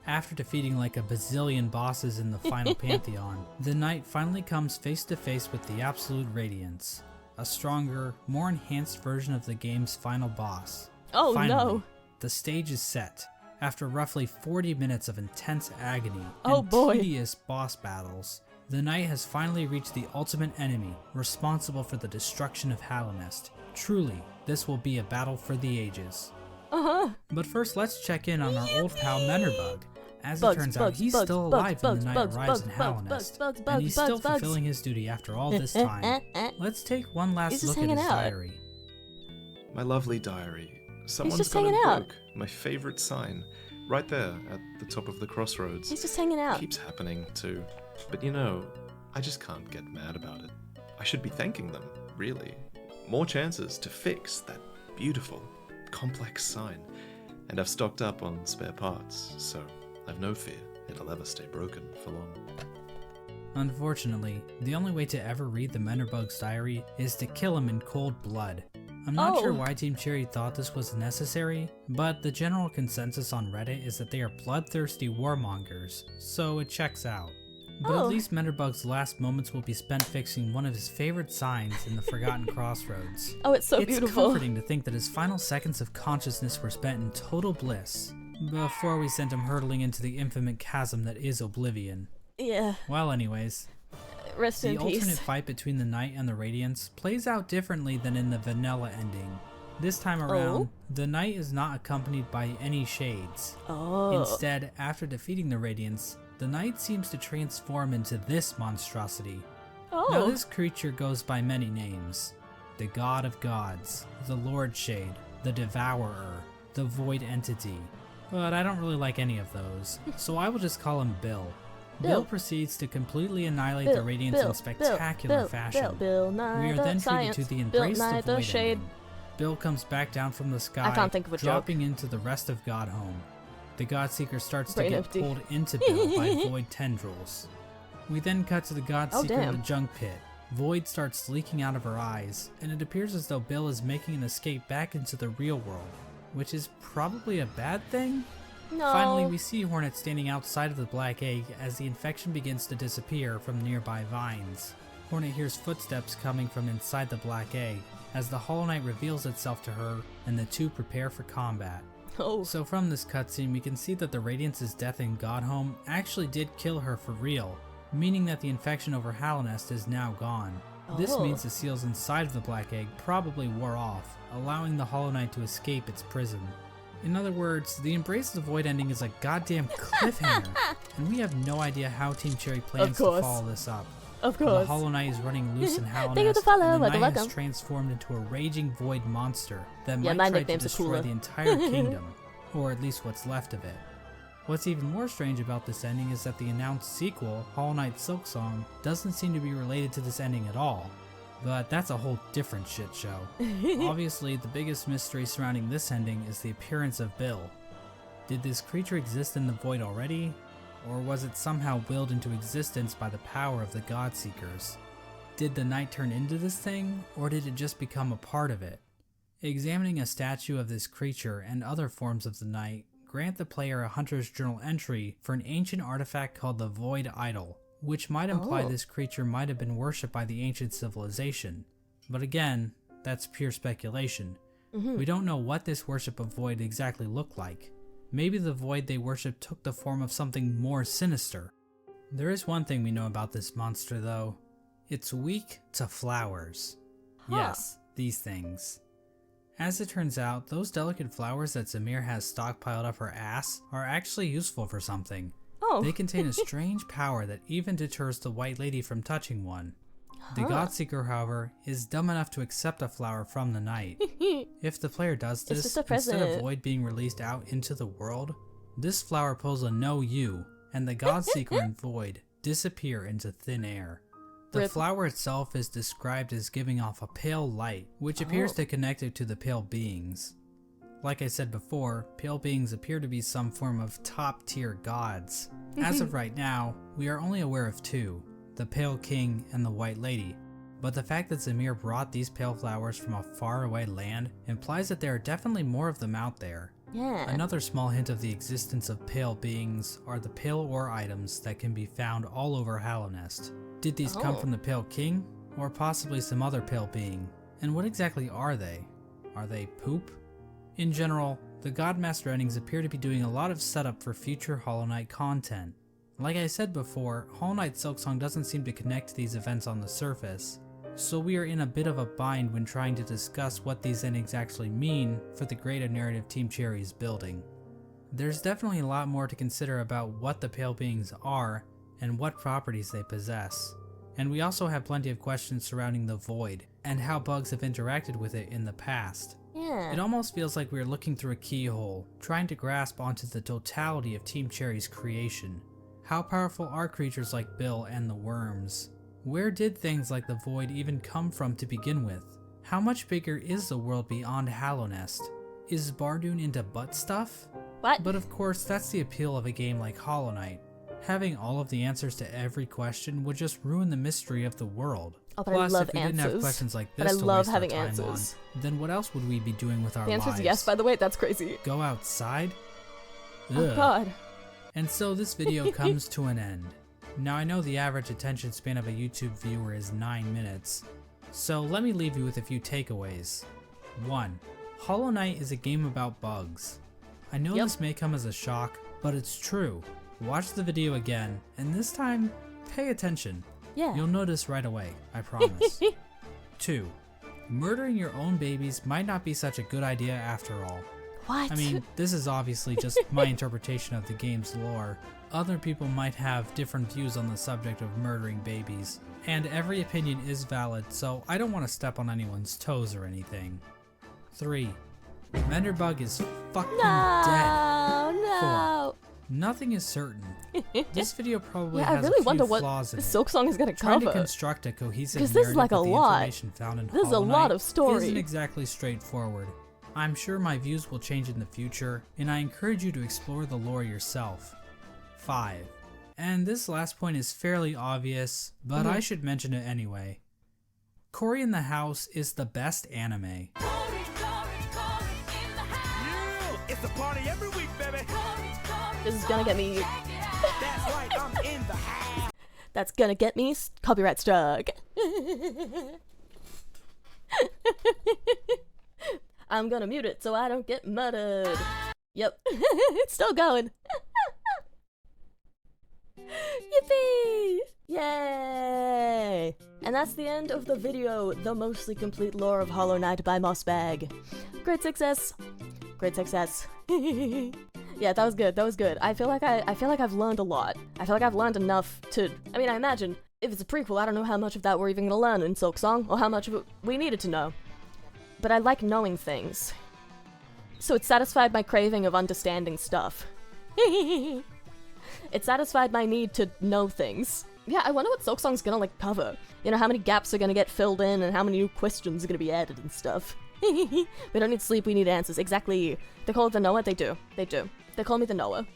After defeating like a bazillion bosses in the final Pantheon, the Knight finally comes face to face with the Absolute Radiance, a stronger, more enhanced version of the game's final boss.
Oh
Finally,
no.
the stage is set. After roughly 40 minutes of intense agony
Oh,
and
boy.
tedious boss battles, the Knight has finally reached the ultimate enemy responsible for the destruction of Hallownest. Truly, this will be a battle for the ages. But first, let's check in on our old pal Mennerbug. As it turns out, he's still alive in the night arrives in Hallownest, and he's still fulfilling his duty after all this time. Let's take one last
He's just
look at his
hanging out.
diary.
My lovely diary. Someone's
just
got
hanging
it
out.
broke. My favorite sign. Right there at the top of the crossroads.
He's just hanging out.
Keeps happening too. But you know, I just can't get mad about it. I should be thanking them, really. More chances to fix that beautiful, complex sign. And I've stocked up on spare parts, so I've no fear it'll ever stay broken for long.
Unfortunately, the only way to ever read the Mennerbug's diary is to kill him in cold blood. I'm not sure why Team Cherry thought this was necessary, but the general consensus on Reddit is that they are bloodthirsty warmongers, so it checks out. But at least Mennerbug's last moments will be spent fixing one of his favorite signs in the Forgotten Crossroads.
Oh, it's so
It's
beautiful.
comforting to think that his final seconds of consciousness were spent in total bliss, before we sent him hurtling into the infinite chasm that is Oblivion.
Yeah.
Well, anyways,
Rest
the
in
alternate
peace.
fight between the Knight and the Radiance plays out differently than in the vanilla ending. This time around, the Knight is not accompanied by any shades.
Oh.
Instead, after defeating the Radiance, the Knight seems to transform into this monstrosity. Now
Oh.
this creature goes by many names. The God of Gods, the Lord Shade, the Devourer, the Void Entity. But I don't really like any of those, so I will just call him Bill. Bill proceeds to completely annihilate the Radiance in spectacular fashion.
Bill
We
Nye
are
the
then
Science.
treated to the
Bill
embrace
Nye
of
the
Void
Shade.
ending. Bill comes back down from the sky,
can't think of a joke.
dropping into the rest of Godhome. The Godseeker starts
Brain
to get
empty.
pulled into Bill by Void tendrils. We then cut to the Godseeker in
damn.
the junk pit. Void starts leaking out of her eyes, and it appears as though Bill is making an escape back into the real world, which is probably a bad thing?
No.
Finally, we see Hornet standing outside of the black egg as the infection begins to disappear from nearby vines. Hornet hears footsteps coming from inside the black egg as the Hollow Knight reveals itself to her and the two prepare for combat.
Oh.
So from this cutscene, we can see that the Radiance's death in Godhome actually did kill her for real, meaning that the infection over Hallownest is now gone. This
Oh.
means the seals inside of the black egg probably wore off, allowing the Hollow Knight to escape its prison. In other words, the Embrace of the Void ending is a goddamn cliffhanger, and we have no idea how Team Cherry plans to
course.
follow this up.
Of
The
course.
Hollow Knight is running loose in
Thank you
Hallownest,
to follow,
and the
welcome,
Knight has
welcome.
transformed into a raging void monster that
Yeah,
might
my
try to
nicknames are
destroy
cooler.
the entire kingdom, or at least what's left of it. What's even more strange about this ending is that the announced sequel, Hollow Knight Silksong, doesn't seem to be related to this ending at all. But that's a whole different shit show. Obviously, the biggest mystery surrounding this ending is the appearance of Bill. Did this creature exist in the void already? Or was it somehow willed into existence by the power of the Godseekers? Did the Knight turn into this thing, or did it just become a part of it? Examining a statue of this creature and other forms of the Knight grant the player a Hunter's Journal entry for an ancient artifact called the Void Idol, which might imply
Oh.
this creature might have been worshipped by the ancient civilization. But again, that's pure speculation. We don't know what this worship of void exactly looked like. Maybe the void they worship took the form of something more sinister. There is one thing we know about this monster though. It's weak to flowers. Yes, these things. As it turns out, those delicate flowers that Zamir has stockpiled up her ass are actually useful for something.
Oh.
They contain a strange power that even deters the White Lady from touching one. The Godseeker, however, is dumb enough to accept a flower from the night. If the player does this, instead of Void being released out into the world, this flower pulls a no you, and the Godseeker and Void disappear into thin air. The flower itself is described as giving off a pale light, which appears to connect it to the pale beings. Like I said before, pale beings appear to be some form of top-tier gods. As of right now, we are only aware of two, the Pale King and the White Lady, but the fact that Zamir brought these pale flowers from a faraway land implies that there are definitely more of them out there.
Yeah.
Another small hint of the existence of pale beings are the pale ore items that can be found all over Hallownest. Did these come from the Pale King, or possibly some other pale being? And what exactly are they? Are they poop? In general, the Godmaster endings appear to be doing a lot of setup for future Hollow Knight content. Like I said before, Hollow Knight Silksong doesn't seem to connect to these events on the surface, so we are in a bit of a bind when trying to discuss what these endings actually mean for the greater narrative Team Cherry is building. There's definitely a lot more to consider about what the Pale Beings are and what properties they possess, and we also have plenty of questions surrounding the Void and how bugs have interacted with it in the past.
Yeah.
It almost feels like we're looking through a keyhole, trying to grasp onto the totality of Team Cherry's creation. How powerful are creatures like Bill and the worms? Where did things like the Void even come from to begin with? How much bigger is the world beyond Hallownest? Is Bardoon into butt stuff?
What?
But of course, that's the appeal of a game like Hollow Knight. Having all of the answers to every question would just ruin the mystery of the world.
Oh, but
Plus,
I love
if we
answers.
didn't have questions like this
But I
to
love
waste our
having
time
answers.
on, then what else would we be doing with our
The answer
lives?
is yes, by the way. That's crazy.
Go outside?
Oh
Ugh.
god.
And so this video comes to an end. Now I know the average attention span of a YouTube viewer is 9 minutes, so let me leave you with a few takeaways. 1. Hollow Knight is a game about bugs. I know this may come as a shock, but it's true. Watch the video again, and this time, pay attention.
Yeah.
You'll notice right away, I promise. 2. Murdering your own babies might not be such a good idea after all.
What?
I mean, this is obviously just my interpretation of the game's lore. Other people might have different views on the subject of murdering babies, and every opinion is valid, so I don't want to step on anyone's toes or anything. 3. Menderbug is fucking dead.
No.
4. Nothing is certain. This video probably
Yeah, I
has
really
a few
wonder what
flaws in it.
Silksong is gonna
Trying to
cover.
construct a cohesive
'Cause this is
narrative
like a
with the
lot.
information found in
This is a
Hollow
lot
Knight
of story.
isn't exactly straightforward. I'm sure my views will change in the future, and I encourage you to explore the lore yourself. 5. And this last point is fairly obvious, but I should mention it anyway. Cory in the House is the best anime.
It's a party every week, baby.
This is gonna get me.
That's right, I'm in the house.
That's gonna get me copyright struck. I'm gonna mute it so I don't get murdered. Yep. It's still going. Yippee! Yay! And that's the end of the video, the mostly complete lore of Hollow Knight by Mossbag. Great success. Great success. Yeah, that was good. That was good. I feel like I've learned a lot. I feel like I've learned enough to. I mean, I imagine if it's a prequel, I don't know how much of that we're even gonna learn in Silksong, or how much of it we needed to know. But I like knowing things, so it satisfied my craving of understanding stuff. It satisfied my need to know things. Yeah, I wonder what Silksong's gonna like cover. You know, how many gaps are gonna get filled in, and how many new questions are gonna be added and stuff. We don't need sleep, we need answers. Exactly. They call it the Noah? They do. They do. They call me the Noah.